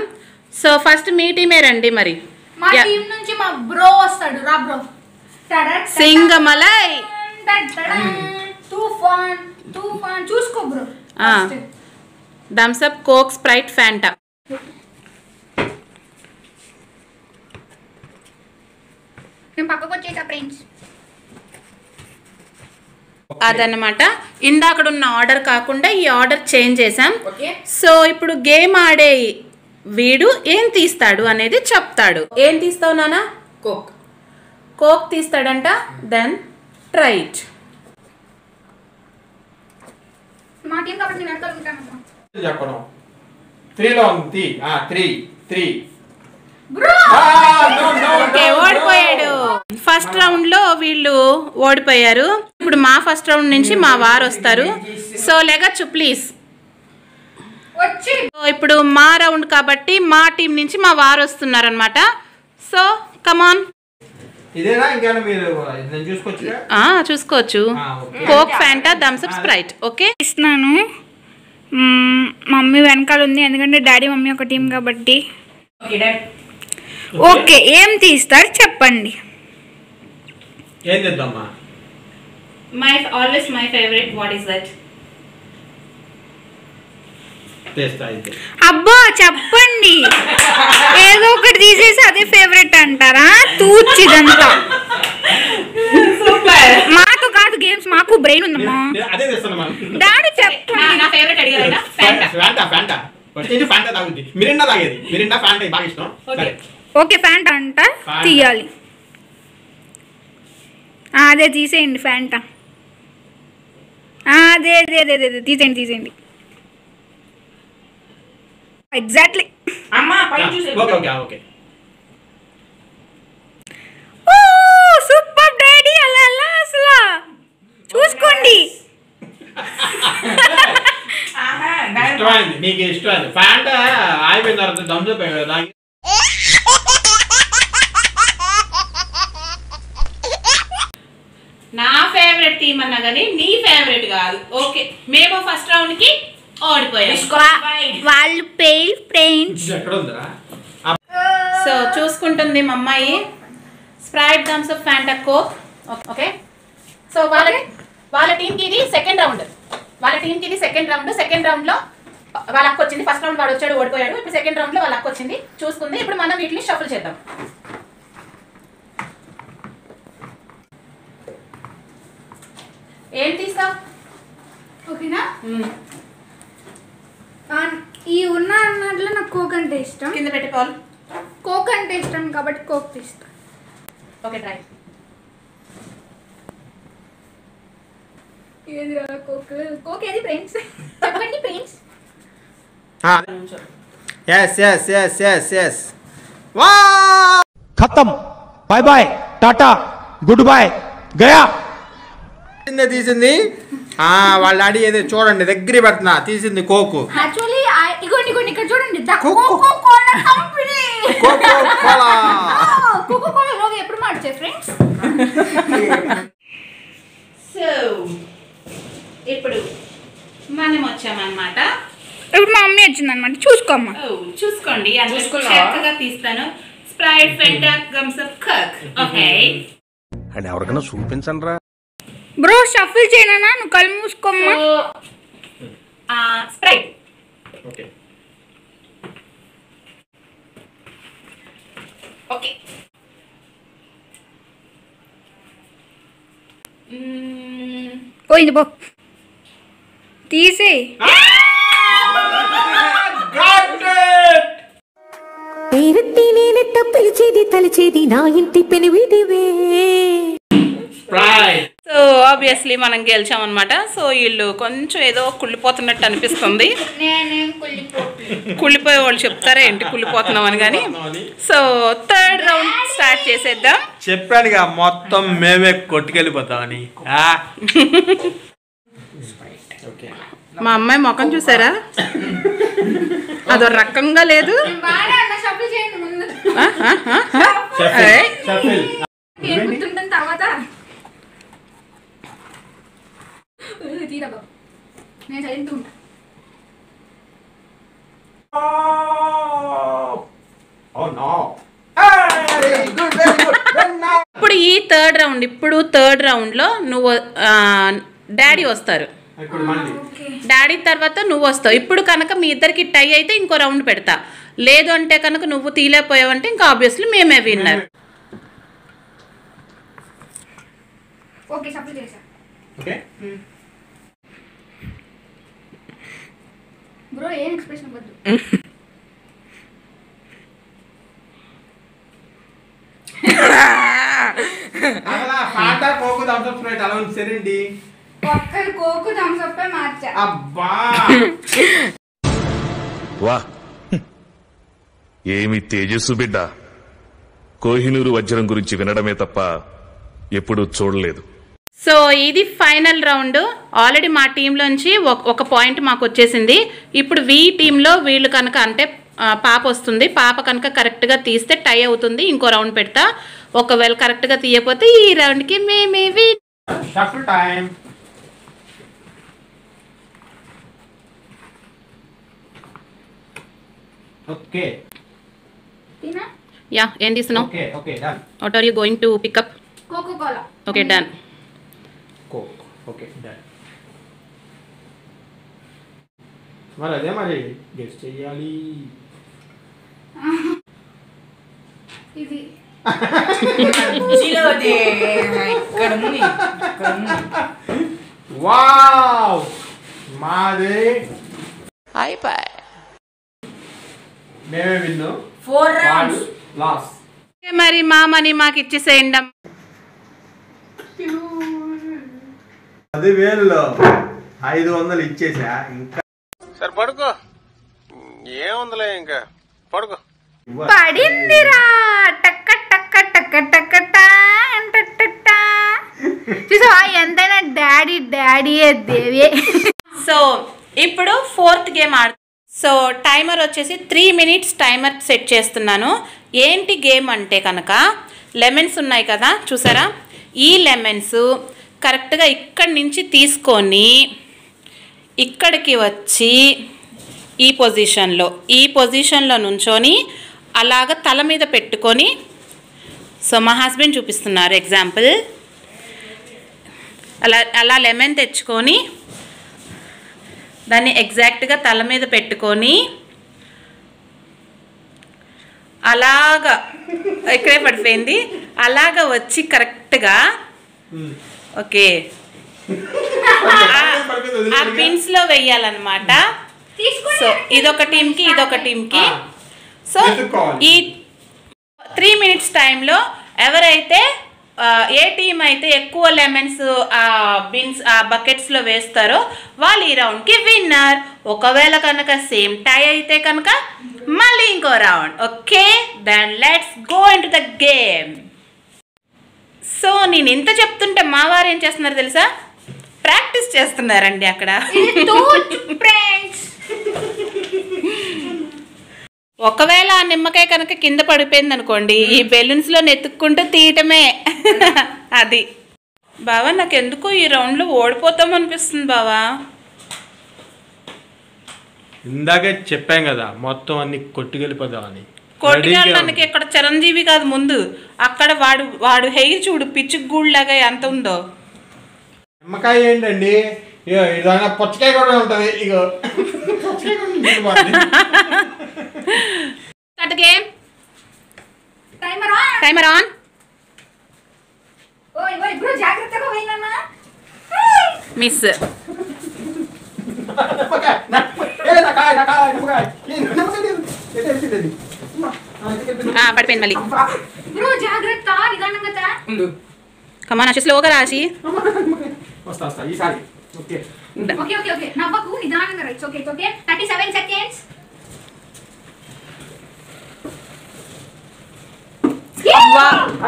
సో ఫస్ట్ మీ టీమే రండి. మరి మా టీం నుంచి మా బ్రో వస్తాడు. రా బ్రో. సింగమలై తుఫాన్ చూసుకో bro. Thums Up, Coke, Sprite, Fanta. నేను పక్కకు వచ్చేసా ఫ్రెండ్స్. అదన్నమాట. ఇందాకడున్న ఆర్డర్ కాకుండా ఈ ఆర్డర్ చేంజ్ చేసాం. సో ఇప్పుడు గేమ్ ఆడే వీడు ఏం తీస్తాడు అనేది చెప్తాడు. ఏం తీస్తావు నాన్న? కోక్ తీస్తాడంట. Then try it. మా టీం కాబట్టి నేను అడగలుగుతాను. చెప్పడం 3లో ఉంది. 3 ఓకే, ఓడిపోయాడు. ఫస్ట్ రౌండ్ లో వీళ్ళు ఓడిపోయారు. ఇప్పుడు మా ఫస్ట్ రౌండ్ నుంచి మా వారు వస్తారు. సో లెగచ్చు ప్లీజ్. ఇప్పుడు మా రౌండ్ కాబట్టి మా టీం నుంచి మా వారు వస్తున్నారు అనమాట. So come on. ఇదేనా ఇంకా మీరు నేను చూసుకోవచ్చు? చూసుకోవచ్చు. Coke, Fanta, Thums Up, Sprite. Okay ఇస్తున్నాను. మమ్మీ వెనకాల ఉంది ఎందుకంటే డాడీ మమ్మీ ఒక టీం కాబట్టి. ఓకే, ఏం తీస్తారు చెప్పండి. ఏం చేద్దామా? Always my favourite. What is that? అబ్బా చెప్పండి. ఏదో ఒకటి తీసేసి అదే ఫేవరెట్ అంటారా? తూచిదంతా. మాకు కాదు గేమ్స్, మాకు బ్రెయిన్ ఉందమ్మా. డాడీ చెప్పండి. నా ఫేవరెట్ అడిగారా? ఫ్యాంటా. ఫ్యాంటా తాగుద్ది. మిరిండా తాగేది. మిరిండా ఫ్యాంటా బాగా ఇష్టం. ఓకే, ఫ్యాంటా అంట తీయాలి. అదే తీసేయండి ఫ్యాంటా. అదే తీసేయండి. ఎగ్జాక్ట్లీ. ఓకే. ఓ సూపర్ డాడీ. అలా అసలు చూసుకోండి. ఇష్టమైంది, నీకు ఇష్టమైంది. ఫ్యాంటా అయిపోయిన తర్వాత థమ్స్ అప్ తాగి. నా ఫేవరెట్ టీమ్ అన్నా కానీ నీ ఫేవరెట్ కాదు. ఓకే, మేము ఫస్ట్ రౌండ్ కి ఓడిపోయాం. వాళ్ళు పేల్ ఫ్రెండ్స్. ఎక్కడ ఉందా? సో చూసుకుంటుంది మా అమ్మాయి. Sprite, Thums Up, Fanta, Coke. Okay, so వాళ్ళ టీంకి ఇది సెకండ్ రౌండ్. సెకండ్ రౌండ్ లో వాళ్ళ అక్క వచ్చింది. ఫస్ట్ రౌండ్ వాడు వచ్చాడు, ఓడిపోయాడు. ఇప్పుడు సెకండ్ రౌండ్ లో వాళ్ళ అక్క వచ్చింది, చూసుకుంది. ఇప్పుడు మనం వీటిని షఫుల్ చేద్దాం. ఏం తీస్తావు? ఓకేనా? ఈ ఉన్నట్లో నాకు కోక్ అంటే ఇష్టం. కింద పెట్టి పాలు. కోక్ అంటే ఇష్టం కాబట్టి కోక్ తీస్తా. Okay, try. ఏది కోక్ ఏది ఫ్రెండ్స్? చెప్పండి ఫ్రెండ్స్. yes. खत्म. Bye bye, ta-ta, good bye, गया. తీసింది వాళ్ళ డాడీ ఏదో చూడండి దగ్గర పెడుతున్నా. తీసింది కోకు. యాక్చువల్లీ ఇగోండి ఇక్కడ చూడండి. Coca Cola company. కోకోకోలా లోగో ఎప్పుడు మార్చే ఫ్రెండ్స్? సో ఇప్పుడు మనం వచ్చామన్నమాట. ఇప్పుడు మా మమ్మీ వచ్చిందన్నమాట. చూసుకోమ్మా. చూసుకోండి. చక్కగా తీస్తాను. Sprite, Fanta, Thums Up, Coke. Okay, and ఎవరికైనా చూపించండి రా బ్రో. షఫుల్ చేయనా? నువ్వు కళ్ళు మూసుకోమ్మా. స్ప్రైట్. ఓకే. పోయింది పో. తీసి పేరెత్తి నేనెట్ట పిలిచేది తలిచేది నా ఇంటి పెనివిటివే. సో సో ఆబ్వియస్లీ మనం గెలిచామన్నమాట. సో వీళ్ళు కొంచెం ఏదో కుళ్ళిపోతున్నట్టు అనిపిస్తుంది. కుళ్ళిపోయే వాళ్ళు చెప్తారా ఏంటి కుళ్ళిపోతున్నాం అని. కానీ సో థర్డ్ రౌండ్ స్టార్ట్ చేసేద్దాం. చెప్పానుగా మొత్తం మేమే కొట్టుకెళ్ళిపోతామని. మా అమ్మాయి ముఖం చూసారా, అదో రకంగా లేదు. తర్వాత నేను చదువుతుంటా. ఇప్పుడు ఈ థర్డ్ రౌండ్లో నువ్వు డాడీ వస్తారు. డాడీ తర్వాత నువ్వు వస్తావు. ఇప్పుడు కనుక మీ ఇద్దరికి టై అయితే ఇంకో రౌండ్ పెడతా. లేదు అంటే కనుక నువ్వు తీలేకపోయావంటే ఇంకా ఆబ్వియస్లీ మేమే విన్నర్. ఓకే సపోర్ట్ చేసా. ఓకే బ్రో ఏం ఎక్స్ప్రెషన్ వద్దు. అలా Fanta Coke Thums Up Sprite అలా ఉంచారండి. ఒక్కరి కోకు థమ్స్ అప్ మార్చా. అబ్బా వా ఏమి తేజస్సు బిడ్డ. కోహినూరు వజ్రం గురించి వినడమే తప్ప ఎప్పుడూ చూడలేదు. సో ఇది ఫైనల్ రౌండ్. ఆల్రెడీ మా టీంలోంచి ఒక పాయింట్ మాకు వచ్చేసింది. ఇప్పుడు టీంలో వీళ్ళు కనుక అంటే పాప వస్తుంది. పాప కనుక కరెక్ట్గా తీస్తే టై అవుతుంది. ఇంకో రౌండ్ పెడతా. ఒకవేళ కరెక్ట్గా తీయకపోతే ఈ రౌండ్కి మేమేవి షఫుల్ టైం. ఓకే యా ఏం తీసుకున్నావు? Okay okay done. What are you going to pick up? Coca Cola. Okay done. Coke okay done. మరి అదే మరి గెస్ట్ చెయ్యాలి. ఇది వావ్ మాదే అయిపోయి మేమే విన్ను. 4 rounds లాస్. మరి మా మనీ మాకు ఇచ్చేసేయండి. 10,000లో 500 ఇచ్చేసా. ఇంకా సరే పడుకో, ఏముందిలే ఇంకా పడుకో. పడిందిరా టక్క టక్క టక్క టక్క టా. చూసావా ఎంతైనా డాడీ దేవి. సో ఇప్పుడు ఫోర్త్ గేమ్ ఆడు. సో టైమర్ వచ్చేసి 3 minutes టైమర్ సెట్ చేస్తున్నాను. ఏంటి గేమ్ అంటే కనుక లెమన్స్ ఉన్నాయి కదా చూసారా, ఈ లెమన్స్ కరెక్ట్గా ఇక్కడి నుంచి తీసుకొని ఇక్కడికి వచ్చి ఈ పొజిషన్లో నుంచొని అలాగ తల మీద పెట్టుకొని, సో మా హస్బెండ్ చూపిస్తున్నారు ఎగ్జాంపుల్, అలా లెమన్ తెచ్చుకొని దాన్ని ఎగ్జాక్ట్గా తల మీద పెట్టుకొని అలాగా ఇక్కడే పడిపోయింది, అలాగా వచ్చి కరెక్ట్గా ఓకే ఆ పిన్స్లో వెయ్యాలన్నమాట. సో ఇదొక టీంకి సో ఈ 3 minutes టైంలో ఎవరైతే ఏ టీం అయితే ఎక్కువ లెమన్స్ ఆ బకెట్స్లో వేస్తారో వాళ్ళు ఈ రౌండ్కి విన్నర్. ఒకవేళ కనుక సేమ్ టై అయితే కనుక మళ్ళీ ఇంకో round. Okay then let's go in to the game. So నేను ఇంత చెప్తుంటే మా వారు ఏం చేస్తున్నారు తెలుసా, ప్రాక్టీస్ చేస్తున్నారండి అక్కడ. ఒకవేళ ఆ నిమ్మకాయ కనుక కింద పడిపోయింది అనుకోండి, ఈ బెలూన్స్లో నెత్తుక్కుంటూ తీయటమే. అది బావా నాకు ఎందుకో ఈ రౌండ్లో ఓడిపోతాం అనిపిస్తుంది బావా. ఇందాకే చెప్పాం కదా మొత్తం అన్ని కొట్టుకెళ్ళిపోదామని. కొట్టుకెళ్ళడానికి ఇక్కడ చిరంజీవి కాదు ముందు, అక్కడ వాడు హెయిర్ చూడు పిచ్చుకు గూళ్ళలాగా ఎంత ఉందో. నిమ్మకాయ ఏంటండి, ఇదైనా పుచ్చకాయ కూడా ఉంటుంది. ఇగో స్టార్ట్ గేమ్. Timer on. జాగ్రత్తగా పోయినా మిస్. పడిపోయింది మళ్ళీ. జాగ్రత్త నిదానంగా. కమాన్ అశు స్లోగా రాసి. వస్తా ఈసారి. ఓకే ఓకే ఓకే ఓకే నవ్వకు నిదానంగా రైట్స్. Okay okay 37 seconds.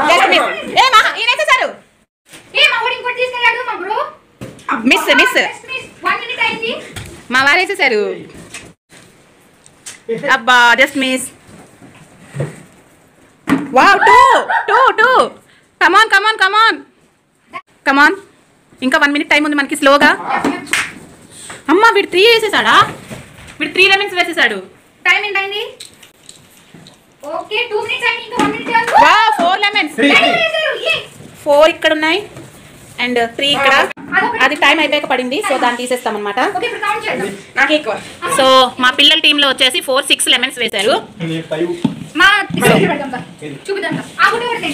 Just miss. ఏ మా ఈనేసేసారు. మా వాడు ఇంకోటి తీసుకెళ్ళాడు మా బ్రో. మిస్ 1 minute అయింది. మా వారు వేసేసారు. అబ్బా జస్ట్ మిస్. వావ్ 2 కమాన్ కమాన్ కమాన్ కమాన్. ఇంకా 1 minute టైం ఉంది మనకి స్లోగా. అమ్మా వీడు 3 వేసేసాడా? వీడు 3 లెమన్స్ వేసేసాడు. టైం ఎంత అయింది? ఓకే 2 minutes అయింది. ఇంకా 1 minute చాలు. Wow 4 lemons. 4 ఇక్కడ ఉన్నాయి అండ్ 3 ఇక్కడ. అది టైం అయిపోయాక పడింది సో దాన్ని తీసేస్తాం అనమాట. ఓకే ఇప్పుడు కౌంట్ చేద్దాం. నాకు ఎక్కువ. సో మా పిల్లల టీంలో వచ్చేసి 6 లెమన్స్ వేశారు. మా తీసుకెళ్ళి పెడదాం బా. చూపిద్దాం. ఆ గుడి ఒకటి.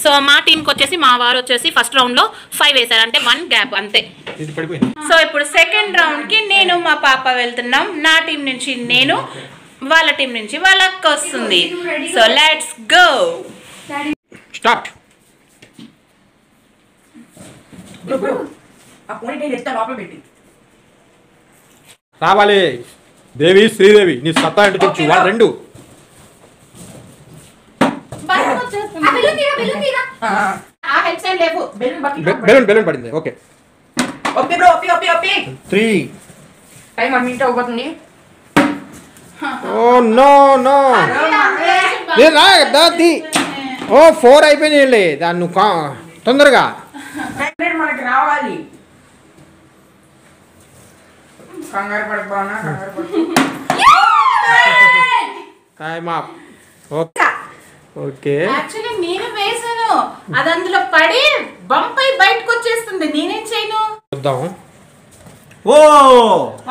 సో మా టీంకి వచ్చేసి మా వారు వచ్చేసి ఫస్ట్ రౌండ్ లో 5 వేశారు, అంటే 1 గ్యాప్ అంతే. సో ఇప్పుడు సెకండ్ రౌండ్ కి నేను మా పాప వెళ్తున్నాం. నా టీం నుంచి నేను, వాళ్ళ టీం నుంచి వాళ్ళ అక్క వస్తుంది. So let's go. స్టార్ట్. రావాలి దేవి శ్రీదేవి నీ సత్తా ఏంటో చూపించు. వాళ్ళు 2 బెలూన్ పడింది. ఓకే 3. టైం 1 minute అయిపోతుంది. ఓ నో నో దాది. ఓ 4 అయిపోయినాయి. దాన్ని నువ్వు తొందరగా మనకి రావాలి. కంగారు పడిపోనా? Time up. Okay okay actually నేను వేసాను, అది అందులో పడి బంప్ అయి బయటకు వచ్చేస్తుంది. నేనేం చేయను. చూద్దాం. ఓ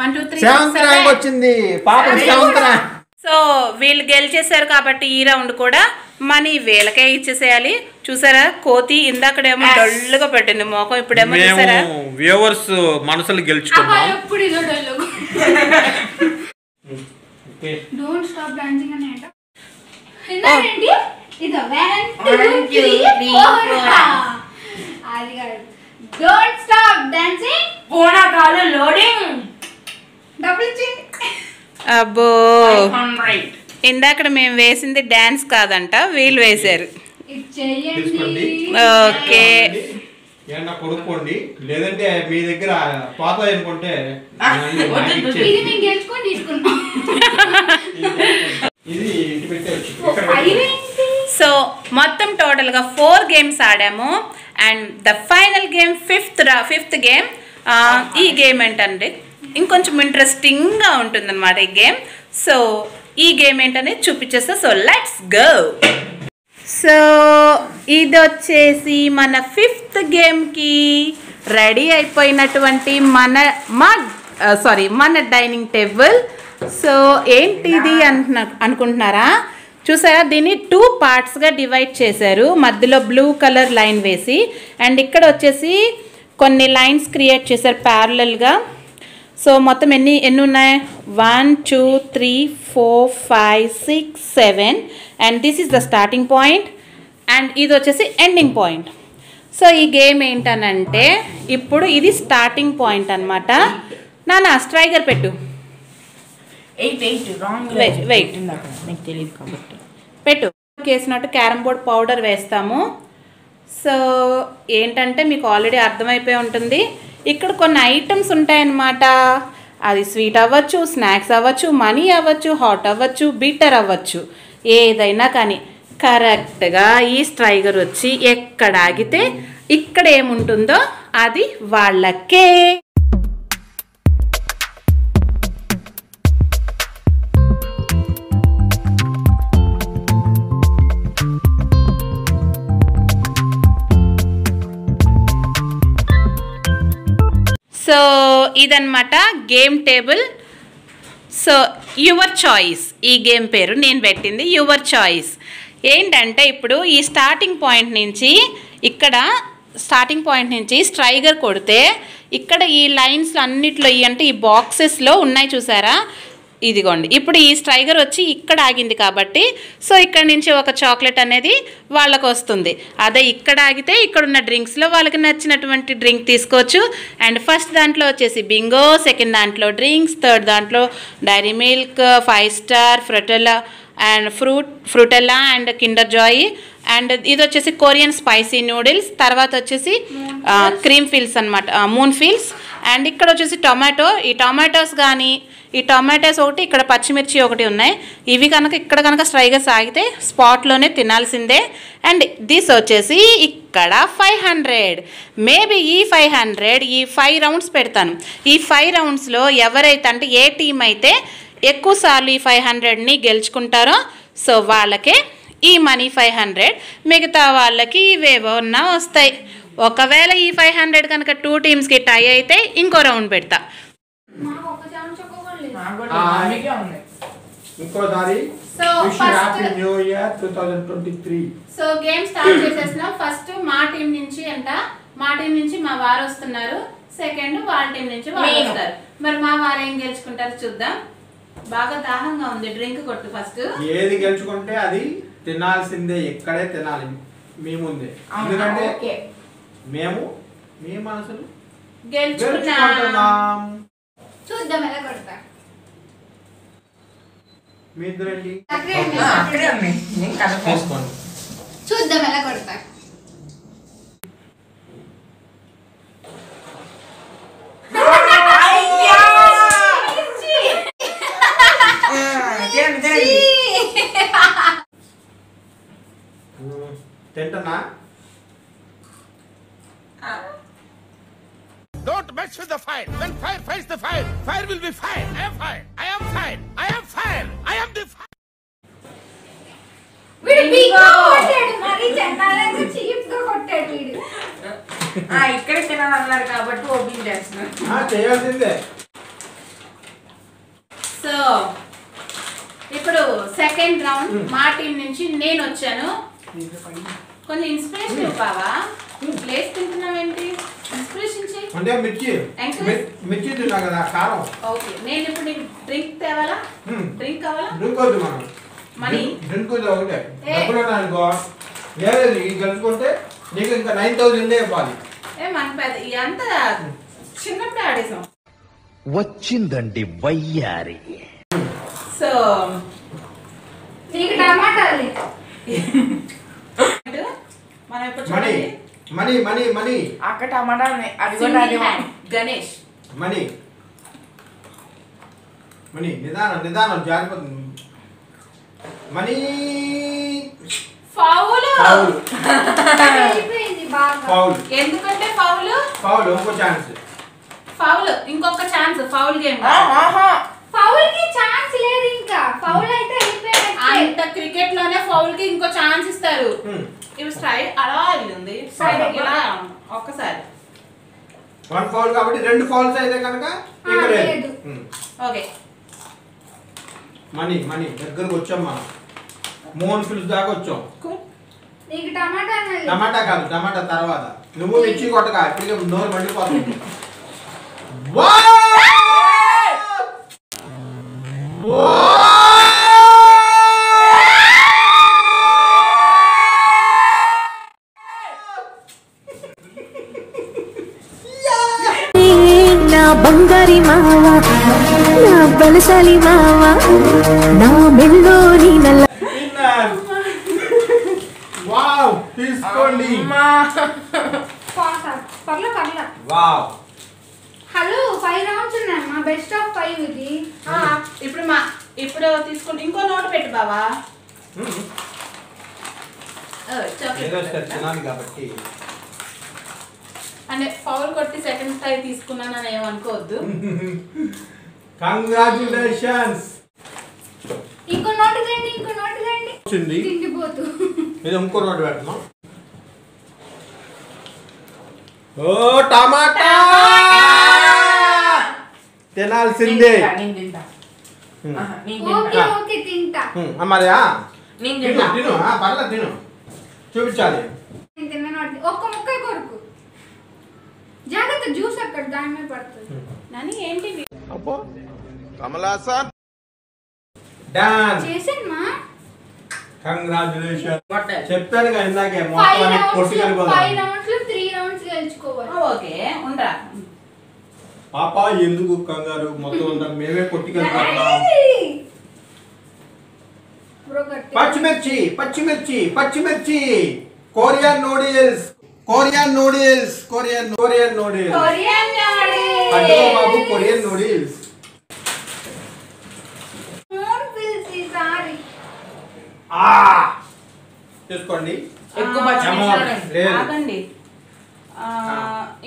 1 2 3 7th ర్యాంక్ వచ్చింది పాపకి. 7th rank. సో వీళ్ళు గెలిచేశారు కాబట్టి ఈ రౌండ్ కూడా మనీ వీళ్ళకే ఇచ్చేసేయాలి. చూసారా కోతి ఇందాకడేమో డల్లుగా పెట్టింది మోకం, ఇప్పుడేమో చూసారా వ్యూవర్స్ మనసులు గెలుచుకున్నాం. ఎప్పుడు ఇదో డైలాగ్. డోంట్ స్టాప్ డాన్సింగ్ అని అంట. ఏంటి ఇదో 1 2 3 4. అది కాదు. Don't stop dancing. పోనా కాలు లోడింగ్. డబుల్ చిన్. అబ్బో ఇందాక మేము వేసింది డాన్స్ కాదంట, వీళ్ళు వేశారు. తీసుకోండి. ఓకే ఏమన్నా కొనుక్కోండి, లేదంటే మీ దగ్గర పాత అనుకుంటే ఇది మేము గెలుచుకొని తీసుకున్నాం. ఇది ఇంటి పెట్టే. సో మొత్తం టోటల్గా 4 గేమ్స్ ఆడాము and the final game fifth game. ఈ గేమ్ ఏంటంటే ఇంకొంచెం ఇంట్రెస్టింగ్గా ఉంటుందన్నమాట ఈ గేమ్. సో ఈ గేమ్ ఏంటనేది చూపించేస్తా. So let's go. సో ఇది వచ్చేసి మన 5th గేమ్కి రెడీ అయిపోయినటువంటి మన డైనింగ్ టేబుల్. సో ఏంటిది అనుకుంటున్నారా? చూసారా దీన్ని 2 పార్ట్స్గా డివైడ్ చేశారు, మధ్యలో బ్లూ కలర్ లైన్ వేసి, అండ్ ఇక్కడ వచ్చేసి కొన్ని లైన్స్ క్రియేట్ చేశారు ప్యారలల్గా. సో మొత్తం ఎన్ని ఉన్నాయి? 1 2 3 4 5 6 7 and this is the starting point and ఇది వచ్చేసి ఎండింగ్ పాయింట్. సో ఈ గేమ్ ఏంటనంటే ఇప్పుడు ఇది స్టార్టింగ్ పాయింట్ అనమాట. నానా స్ట్రైకర్ పెట్టు. వెయిట్ మీకు తెలియదు కాబట్టి పెట్టు. వేసినట్టు క్యారమ్ బోర్డ్ పౌడర్ వేస్తాము. సో ఏంటంటే మీకు ఆల్రెడీ అర్థమైపోయి ఉంటుంది, ఇక్కడ కొన్ని ఐటమ్స్ ఉంటాయన్నమాట. అది స్వీట్ అవ్వచ్చు, స్నాక్స్ అవ్వచ్చు, మనీ అవ్వచ్చు, హాట్ అవ్వచ్చు, బీటర్ అవ్వచ్చు, ఏదైనా కానీ కరెక్ట్గా ఈ స్ట్రైకర్ వచ్చి ఎక్కడ ఆగితే ఇక్కడ ఏముంటుందో అది వాళ్ళకే. సో ఇదన్నమాట game table. So your choice, ఈ గేమ్ పేరు నేను పెట్టింది యువర్ చాయిస్. ఏంటంటే ఇప్పుడు ఈ స్టార్టింగ్ పాయింట్ నుంచి స్ట్రైకర్ కొడితే ఇక్కడ ఈ లైన్స్ అన్నిట్లో అంటే ఈ బాక్సెస్లో ఉన్నాయి చూసారా, ఇదిగోండి ఇప్పుడు ఈ స్ట్రైగర్ వచ్చి ఇక్కడ ఆగింది కాబట్టి సో ఇక్కడ నుంచి ఒక చాక్లెట్ అనేది వాళ్ళకు వస్తుంది. అదే ఇక్కడ ఆగితే ఇక్కడున్న డ్రింక్స్లో వాళ్ళకి నచ్చినటువంటి డ్రింక్ తీసుకోవచ్చు. అండ్ ఫస్ట్ దాంట్లో వచ్చేసి బింగో, సెకండ్ దాంట్లో డ్రింక్స్, థర్డ్ దాంట్లో Dairy Milk, 5 Star, Fruitella and Fruitella and Kinder Joy. And ఇది వచ్చేసి కొరియన్ స్పైసీ నూడిల్స్. తర్వాత వచ్చేసి క్రీమ్ ఫిల్స్ అనమాట, మూన్ ఫిల్స్. అండ్ ఇక్కడ వచ్చేసి టొమాటో. ఈ టొమాటోస్ కానీ ఈ టొమాటోస్ ఒకటి, ఇక్కడ పచ్చిమిర్చి ఒకటి ఉన్నాయి. ఇవి కనుక ఇక్కడ కనుక స్ట్రైగర్స్ ఆగితే స్పాట్లోనే తినాల్సిందే. అండ్ దిస్ వచ్చేసి ఇక్కడ 500. మేబీ ఈ 500 ఈ 5 రౌండ్స్ పెడతాను. ఈ 5 రౌండ్స్లో ఎవరైతే అంటే ఏ టీం అయితే ఎక్కువసార్లు ఈ 500ని గెలుచుకుంటారో సో వాళ్ళకే ఈ మనీ 500. మిగతా వాళ్ళకి ఇవేవో ఉన్నా వస్తాయి. ఒకవేళ ఈ 500 కనుక 2 టీమ్స్కి టై అయితే ఇంకో రౌండ్ పెడతా. ఇంకోసారి so happy new year 2023. So game start చేసేసినాం. ఫస్ట్ మా టీం నుంచి అంట, మా టీం నుంచి మా వారు వస్తున్నారు. సెకండ్ వాళ్ళ టీం నుంచి వాళ్ళు వస్తారు. మరి మా వారు ఏం గెలుచుకుంటారు చూద్దాం. బాగా దాహంగా ఉంది, డ్రింక్ కొట్టు ఫస్ట్. ఏది గెలుచుకుంటే అది తినాల్సిందే, ఇక్కడే తినాలి మీ ముందే. ఎందుకంటే మేము మీ మనసులు గెలుచుకుంటున్నాం. చూద్దాం ఎలా కొడతా. మీ ఇద్దరండి చూద్దాం ఎలా కొడతా. తింటున్నా. Don't mess with the fire. When fire fights the fire, fire will be fire. I am fire. I am fire. I am fire. I am the fire. వీడు బింగో కొట్టాడు, మరి చెన్నాలంగా చీప్ గా కొట్టాడు వీడు. ఇక్కడ తినాలన్నారు కాబట్టి ఓపెన్ చేస్తున్నాను. చేయాల్సిందే. సో ఇప్పుడు సెకండ్ రౌండ్ మా టీం నుంచి నేను వచ్చాను. కొంచెం ఇన్స్పిరేషన్ ఇవ్వవా? ప్లేస్ తింటున్నావేంటి? ఇన్స్పిరేషన్ చేయి. అంటే మిర్చి తిన్నా కదా, కారం. ఓకే, నేను ఇప్పుడు నీకు డ్రింక్ తేవాలా? డ్రింక్ కావాలా? డ్రింక్ వద్దు, మనం మనీ డ్రింక్ ఒకటే. డబ్బులు అనుకో లేదు, ఇది కలుసుకుంటే నీకు ఇంకా 9,000 ఇవ్వాలి. మన పెద్ద ఇదంతా చిన్నప్పుడే ఆడేసాం. వచ్చిందండి వయ్యారి. సో నీకు టమాటాలు మనం ఇప్పుడు మనీ మనీ మనీ మనీ అక్కడ టమాటా గణేష్ మనీ మనీ నిదానం నిదానం జారిపోతుంది. Money foul. ఫౌల్ ఎందుకంటే ఫౌల్ ఫౌల్ ఇంకో ఛాన్స్. ఫౌల్ ఇంకొక ఛాన్స్. Foul game. ఫౌల్ కి ఛాన్స్ లేదు ఇంకా. ఫౌల్ అయితే అంత క్రికెట్ లోనే ఫౌల్ కి ఇంకో ఛాన్స్ ఇస్తారు. ఇప్పుడు స్ట్రైక్ అలా ఉంది, ఇలా ఒక్కసారి 1 ఫౌల్ కాబట్టి 2 ఫౌల్స్ అయితే కనుక ఇంకా లేదు. ఓకే, మనీ మనీ దగ్గరకు వచ్చాం మనం. మోహన్ ఫిల్స్ దాకా వచ్చాం. నీకు టమాటా టమాటా కాదు, టమాటా తర్వాత. నువ్వు మిర్చి కొట్టగా ఇప్పటికే నోరు మండిపోతుంది. నా బంగారి మావా, నా బలశాలి మావా, నా మెల్లోని నల్ల. వావ్, తీసుకోండి. వావ్. హలో 5 రౌండ్స్ ఉన్నాయి. మా బెస్ట్ ఆఫ్ 5 ఇది. ఇప్పుడు తీసుకుంటే ఇంకో నోట్ పెట్టు బావా. తినాలి కాబట్టి అంటే ఫౌల్ కొట్టి సెకండ్ స్థాయి తీసుకున్నానని ఏమనుకోవద్దు. కంగ్రాచులేషన్స్. ఇంకో నోట్ గండి, ఇంకో నోట్ గండి. తిండిపోతు. ఇది ఇంకో నోట్ పెడతాం. ఓ టమాటా తినాల్సిందే. ఓకే ఓకే తింటా. మరి తిను పర్లేదు, తిను. చూపించాలి. ఒక్క ముక్క కొరకు. జాగ్రత్త, జ్యూస్ అక్కడ దాని మీద పడుతుంది. నాని ఏంటి అబ్బో కమలాసన్. డన్. చేసాను కంగ్రాచులేషన్. చెప్పాను కదా ఇందాకే మొత్తం కొట్టుకెళ్ళిపోదాం. 5 రౌండ్స్ లో 3 రౌండ్స్ గెలుచుకోవాలి. ఓకే ఉండరా పాప ఎందుకు కంగారు, మొత్తం అంతా మేమే కొట్టుకెళ్ళిపోతాం. పచ్చిమిర్చి పచ్చిమిర్చి పచ్చిమిర్చి Korean noodles Korean noodles Korean Korean noodles అడ్డుకో బాబు కొరియన్ నూడిల్స్. చూసుకోండి ఎక్కువ ఆగండి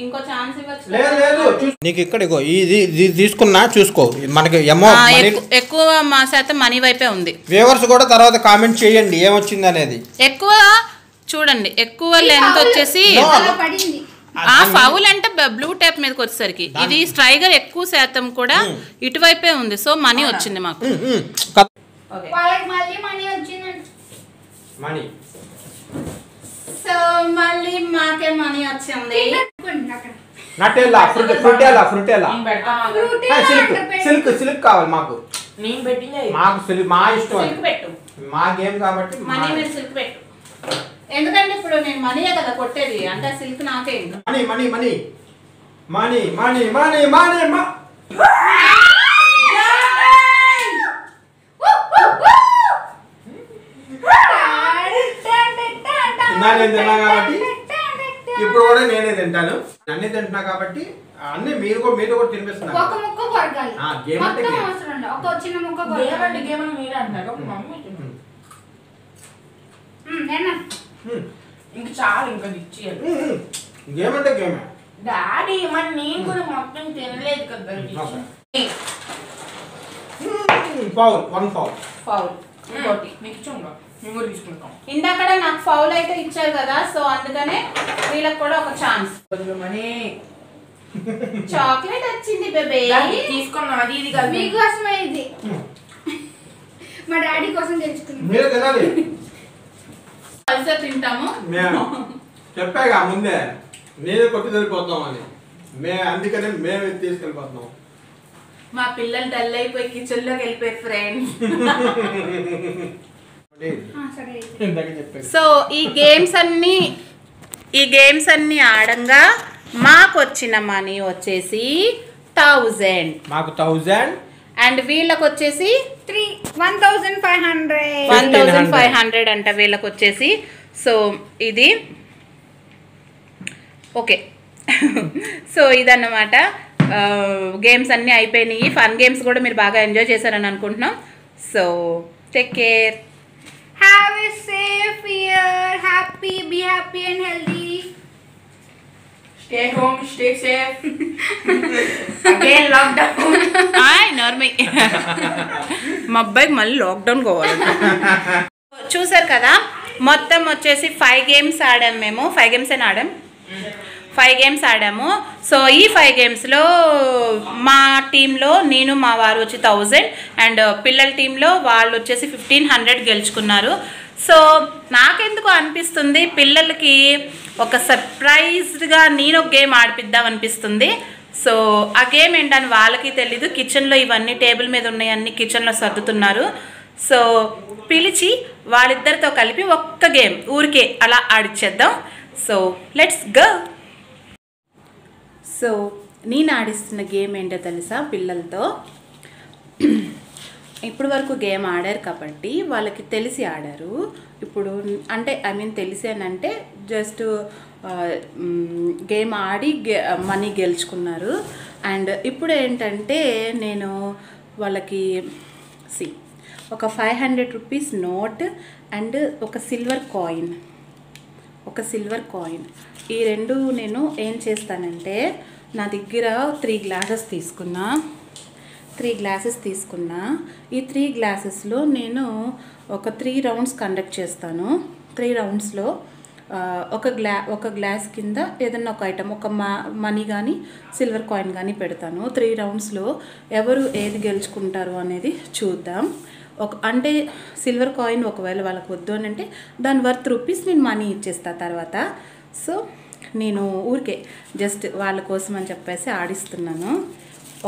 ఇంకో ఛాన్స్ ఇవ్వచ్చు. లేదు లేదు నీకు ఇక్కడ ఇగో ఇది తీసుకున్నా చూసుకో. మనకి ఎక్కువ మా శాతం మనీ వైపే ఉంది. వ్యూవర్స్ కూడా తర్వాత కామెంట్ చేయండి ఏమొచ్చింది అనేది. ఎక్కువ చూడండి, ఎక్కువ లెంత్ వచ్చేసి ఫౌల్ అంటే బ్లూ టైప్ మీదకి వచ్చేసరికి ఇది స్ట్రైగర్ ఎక్కువ శాతం కూడా ఇటువైపే ఉంది. సో మనీ వచ్చింది మాకు. మనీ సో మళ్ళీ మాకే మనీ వచ్చింది. నట్టేలా ఫ్రూటేలా ఫ్రూటేలా సిల్క్ సిల్క్ కావాలి మాకు. నేను పెట్టింది మాకు సిల్క్ మా ఇష్టం. సిల్క్ పెట్టు మా గేమ్ కాబట్టి మనీ మీద సిల్క్ పెట్టు. ఎందుకంటే ఇప్పుడు నేను మనీయే కదా కొట్టేది, అంటే సిల్క్ నాకే. Money money money money money money money నేను తిన్నా కాబట్టి ఇప్పుడు కూడా నేనే తింటాను. అన్ని తింటున్నా కాబట్టి అన్ని మీరు కూడా తినిపిస్తున్నారు. ఒక ముక్క కొరకాలి. గేమ్ అంటే మొత్తం అవసరం లేదు, ఒక చిన్న ముక్క కొరకాలి. గేమ్ అని మీరే అంటారు. ఇంక చాలు, ఇంకా ఇచ్చేయాలి. గేమ్ అంటే గేమే డాడీ. మరి నేను కూడా మొత్తం తినలేదు కదా. ఫౌల్ వన్ ఫౌల్ ఫౌల్ ఇంకోటి మీకు ఇచ్చాను, మేము కూడా తీసుకుంటాం. ఇందాక నాకు ఫౌల్ అయితే ఇచ్చారు కదా, సో అందుకనే వీళ్ళకి కూడా ఒక ఛాన్స్. చాక్లెట్ వచ్చింది బేబీ, తీసుకున్నాం. అది ఇది కాదు, మీకోసమే ఇది. మా డాడీ కోసం తెచ్చుకున్నాం. మీరు తినాలి. కలిసే తింటాము. చెప్పాగా ముందే నేనే కొట్టి వెళ్ళిపోతాం అని. అందుకనే మేము తీసుకెళ్ళిపోతున్నాం. మా పిల్లలు డల్ అయిపోయి కిచెన్ లోకి వెళ్ళిపోయారు ఫ్రెండ్స్. సో ఈ గేమ్స్ అన్ని ఆడంగా మాకు వచ్చిన మనీ వచ్చేసి 1000. మాకు 1000 అండ్ వీళ్ళకి వచ్చేసి 1500 అంట వీళ్ళకి వచ్చేసి. సో ఇది ఓకే. సో ఇదన్నమాట, గేమ్స్ అన్నీ అయిపోయినాయి. ఫన్ గేమ్స్ కూడా మీరు బాగా ఎంజాయ్ చేశారని అనుకుంటున్నాం. So take care, have a safe year, happy, be happy and healthy, stay home, stay safe. Again lockdown. Normal. మా అబ్బాయికి మళ్ళీ లాక్డౌన్ కావాలి. చూసారు కదా, మొత్తం వచ్చేసి 5 గేమ్స్ ఆడాము. మేము 5 గేమ్స్ అని ఆడాం. 5 గేమ్స్ ఆడాము. సో ఈ 5 గేమ్స్లో మా టీంలో నేను మా వారు వచ్చి 1000 అండ్ పిల్లల టీంలో వాళ్ళు వచ్చేసి 1500 గెలుచుకున్నారు. సో నాకెందుకు అనిపిస్తుంది పిల్లలకి ఒక సర్ప్రైజ్గా నేను ఒక గేమ్ ఆడిపిద్దాం అనిపిస్తుంది. సో ఆ గేమ్ ఏంటని వాళ్ళకి తెలీదు. కిచెన్లో ఇవన్నీ టేబుల్ మీద ఉన్నాయి, అన్ని కిచెన్లో సర్దుతున్నారు. సో పిలిచి వాళ్ళిద్దరితో కలిపి ఒక్క గేమ్ ఊరికే అలా ఆడిచ్చేద్దాం. So let's go. సో నేను ఆడిస్తున్న గేమ్ ఏంటో తెలుసా, పిల్లలతో ఇప్పుడు వరకు గేమ్ ఆడారు కాబట్టి వాళ్ళకి తెలిసి ఆడారు. ఇప్పుడు అంటే తెలిసానంటే జస్ట్ గేమ్ ఆడి మనీ గెలుచుకున్నారు. అండ్ ఇప్పుడు ఏంటంటే నేను వాళ్ళకి ఒక 500 రూపీస్ నోట్ అండ్ ఒక సిల్వర్ కాయిన్ ఈ రెండు నేను ఏం చేస్తానంటే, నా దగ్గర 3 గ్లాసెస్ తీసుకున్నా. ఈ 3 గ్లాసెస్లో నేను ఒక 3 రౌండ్స్ కండక్ట్ చేస్తాను. 3 రౌండ్స్లో ఒక గ్లాస్ కింద ఏదన్నా ఒక ఐటమ్, ఒక మనీ కానీ సిల్వర్ కాయిన్ కానీ పెడతాను. 3 రౌండ్స్లో ఎవరు ఏది గెలుచుకుంటారు అనేది చూద్దాం. అంటే సిల్వర్ కాయిన్ ఒకవేళ వాళ్ళకి వద్దు అని అంటే దాని వర్త్ రూపీస్ నేను మనీ ఇచ్చేస్తా తర్వాత. సో నేను ఊరికే జస్ట్ వాళ్ళ కోసం అని చెప్పేసి ఆడిస్తున్నాను.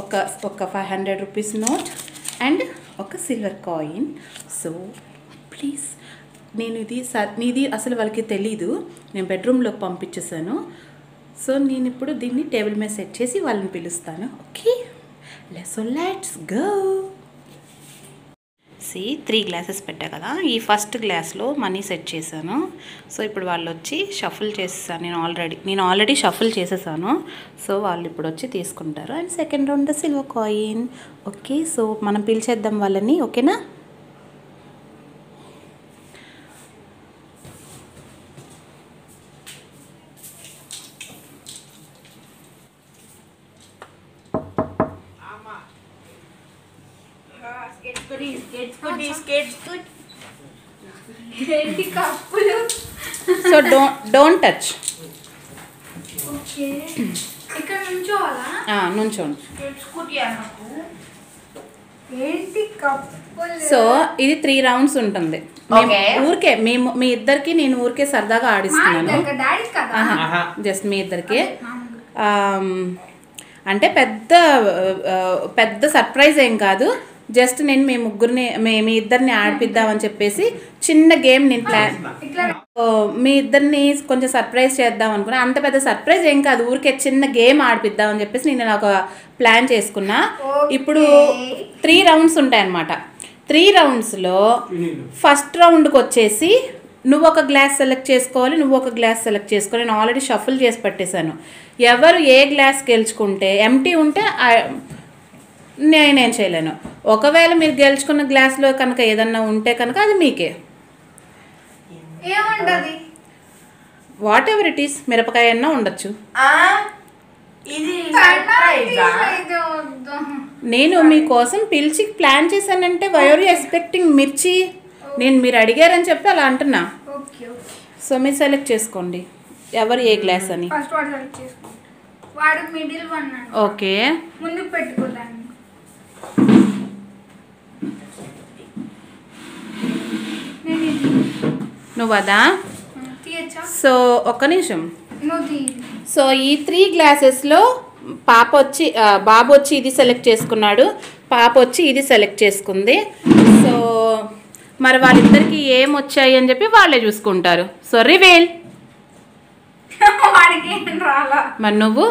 ఒక 500 రూపీస్ నోట్ అండ్ ఒక సిల్వర్ కాయిన్. సో ప్లీజ్, నేను ఇది అసలు వాళ్ళకి తెలీదు, నేను బెడ్రూమ్లోకి పంపించేసాను. సో నేను ఇప్పుడు దీన్ని టేబుల్ మీద సెట్ చేసి వాళ్ళని పిలుస్తాను. Okay, so let's go. 3 glasses పెట్టా కదా, ఈ ఫస్ట్ గ్లాస్లో మనీ సెట్ చేశాను. సో ఇప్పుడు వాళ్ళు వచ్చి షఫుల్ చేసేసాను. నేను ఆల్రెడీ షఫుల్ చేసేసాను. సో వాళ్ళు ఇప్పుడు వచ్చి తీసుకుంటారు. And second round silver coin. Okay, so మనం పిలిచేద్దాం వాళ్ళని. ఓకేనా? So don't touch. ఇక్కడ నుంచోవాలా? నుంచోండి. ఏంటి కప్పులు? సో ఇది 3 రౌండ్స్ ఉంటుంది. ఊరికే మీ ఇద్దరికి నేను ఊరికే సరదాగా ఆడిస్తున్నాను. జస్ట్ మీ ఇద్దరికి. అంటే పెద్ద సర్ప్రైజ్ ఏం కాదు. జస్ట్ నేను మీ ఇద్దరిని ఆడిపిద్దామని చెప్పేసి చిన్న గేమ్ నేను మీ ఇద్దరిని కొంచెం సర్ప్రైజ్ చేద్దాం అనుకున్నా. అంత పెద్ద సర్ప్రైజ్ ఏం కాదు, ఊరికే చిన్న గేమ్ ఆడిపిద్దామని చెప్పేసి నేను ఒక ప్లాన్ చేసుకున్నా. ఇప్పుడు 3 రౌండ్స్ ఉంటాయి అన్నమాట. 3 రౌండ్స్లో ఫస్ట్ రౌండ్కి వచ్చేసి నువ్వు ఒక గ్లాస్ సెలెక్ట్ చేసుకోవాలి, నువ్వు ఒక గ్లాస్ సెలెక్ట్ చేసుకోవాలి. నేను ఆల్రెడీ షఫుల్ చేసి పెట్టేశాను. ఎవరు ఏ గ్లాస్ గెలుచుకుంటే ఎంటీ ఉంటే నేనేం చేయలేను. ఒకవేళ మీరు గెలుచుకున్న గ్లాస్లో కనుక ఏదన్నా ఉంటే కనుక అది మీకే. ఏముంటది? What ever it is. మిరపకాయ అన్నా ఉండొచ్చు. నేను మీకోసం పిలిచి ప్లాన్ చేశానంటే వై ఆర్ యూ ఎక్స్పెక్టింగ్ మిర్చి? మీరు అడిగారని చెప్పి అలా అంటున్నా. సో మీరు సెలెక్ట్ చేసుకోండి ఎవరు ఏ గ్లాస్ అని. ఓకే, ముందుకు పెట్టుకోదాన్ని. నువ్వదా? సో ఒక్క నిమిషం. సో ఈ 3 గ్లాసెస్లో బాబు వచ్చి ఇది సెలెక్ట్ చేసుకున్నాడు, పాప వచ్చి ఇది సెలెక్ట్ చేసుకుంది. సో మరి వాళ్ళిద్దరికి ఏం వచ్చాయి అని చెప్పి వాళ్ళే చూసుకుంటారు. So reveal. మరి నువ్వు?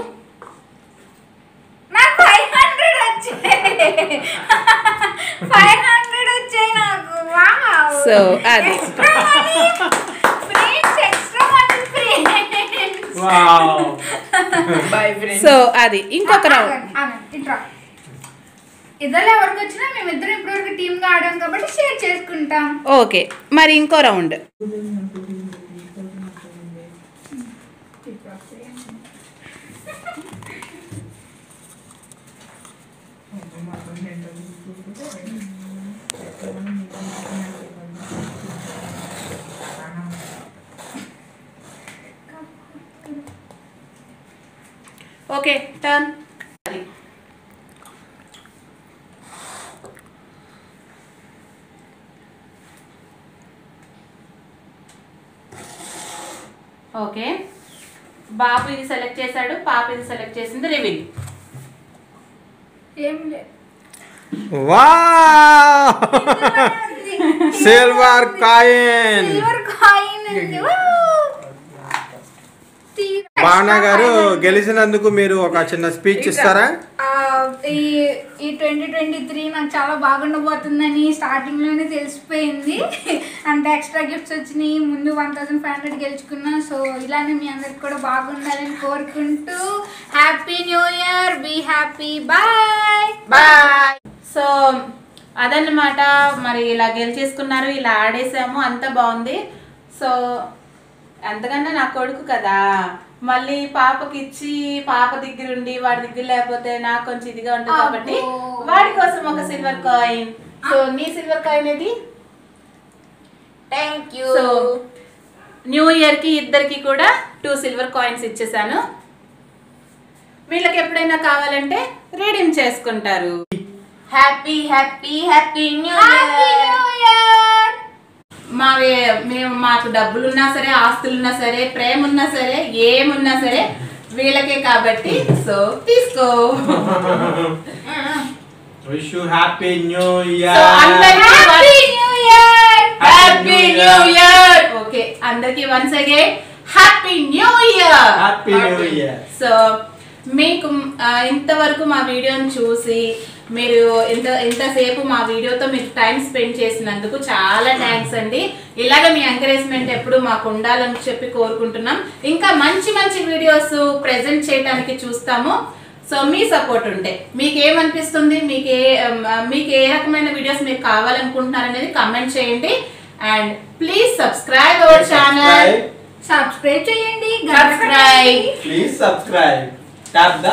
నాకు 500 వచ్చాయి. 500 వచ్చాయి నాకు. వావ్. సో అది సో అది ఇంకొక రౌండ్. ఇద్దరు ఎవరికి వచ్చినా మేమిద్దరం ఇప్పటివరకు టీమ్ గా ఆడాం కాబట్టి షేర్ చేసుకుంటాం. ఓకే, మరి ఇంకో రౌండ్. Okay, turn. ఓకే, బాబు ఇది సెలెక్ట్ చేశాడు, పాప ఇది సెలెక్ట్ చేసింది. రివీల్. ఏం లేదు. Wow, silver coin. భావన గారు గెలిచినందుకు మీరు ఒక చిన్న స్పీచ్ ఇస్తారా? ఈ 2023 నాకు చాలా బాగుండబోతుందని స్టార్టింగ్ లోనే తెలిసిపోయింది. అంత ఎక్స్ట్రా గిఫ్ట్స్ వచ్చినాయి. ముందు 1500 గెలుచుకున్నా. సో ఇలానే మీ అందరికి కూడా బాగుండాలని కోరుకుంటూ happy new year, be happy, bye bye. So అదన్నమాట. మరి ఇలా గెలిచేసుకున్నారు, ఇలా ఆడేసాము, అంతా బాగుంది. సో ఎంతకన్నా నా కొడుకు కదా, మళ్ళీ పాపకి ఇచ్చి పాప దగ్గర ఉండి వాడి దగ్గర లేకపోతే నాకు కొంచెం ఇదిగా ఉంటుంది కాబట్టి వాడి కోసం ఒక సిల్వర్ కాయిన్. సో నీ సిల్వర్ కాయిన్ ఏది? Thank you. So new year కి ఇద్దరికి కూడా 2 సిల్వర్ కాయిన్స్ ఇచ్చేసాను. వీళ్ళకి ఎప్పుడైనా కావాలంటే రీడీమ్ చేసుకుంటారు. Happy happy happy new year. మాకు డబ్బులున్నా సరే, ఆస్తులున్నా సరే, ప్రేమ ఉన్నా సరే, ఏమున్నా సరే వీళ్ళకే కాబట్టి. సో తీసుకో. Wish you happy new so year. అందరికీ happy new year. Happy new year. Okay, అందరికీ once again happy new year. Happy new year. So మీకు ఇంతవరకు మా వీడియోని చూసి మీరు ఇంతసేపు మా వీడియోతో మీరు టైం స్పెండ్ చేసినందుకు చాలా థ్యాంక్స్ అండి. ఇలాగ మీ ఎంకరేజ్మెంట్ ఎప్పుడు మాకు ఉండాలని చెప్పి కోరుకుంటున్నాం. ఇంకా మంచి మంచి వీడియోస్ ప్రెజెంట్ చేయడానికి చూస్తాము. సో మీ సపోర్ట్ ఉంటే మీకు ఏమనిపిస్తుంది, మీకు ఏ రకమైన వీడియోస్ మీరు కావాలనుకుంటున్నారు అనేది కామెంట్ చేయండి. And please subscribe our channel. Subscribe చేయండి. Please subscribe. Tap the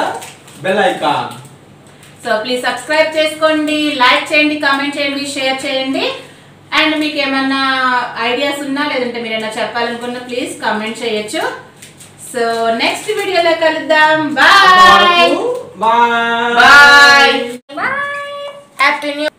bell icon. So please subscribe చేసుకోండి, లైక్ చేయండి, కామెంట్ చేయండి, షేర్ చేయండి. అండ్ మీకు ఏమన్నా ఐడియాస్ ఉన్నా లేదంటే మీరు ఏమైనా చెప్పాలనుకున్నా ప్లీజ్ కామెంట్ చేయొచ్చు. సో నెక్స్ట్ వీడియోలో కలుద్దాం. Bye bye. Bye. Bye. Happy new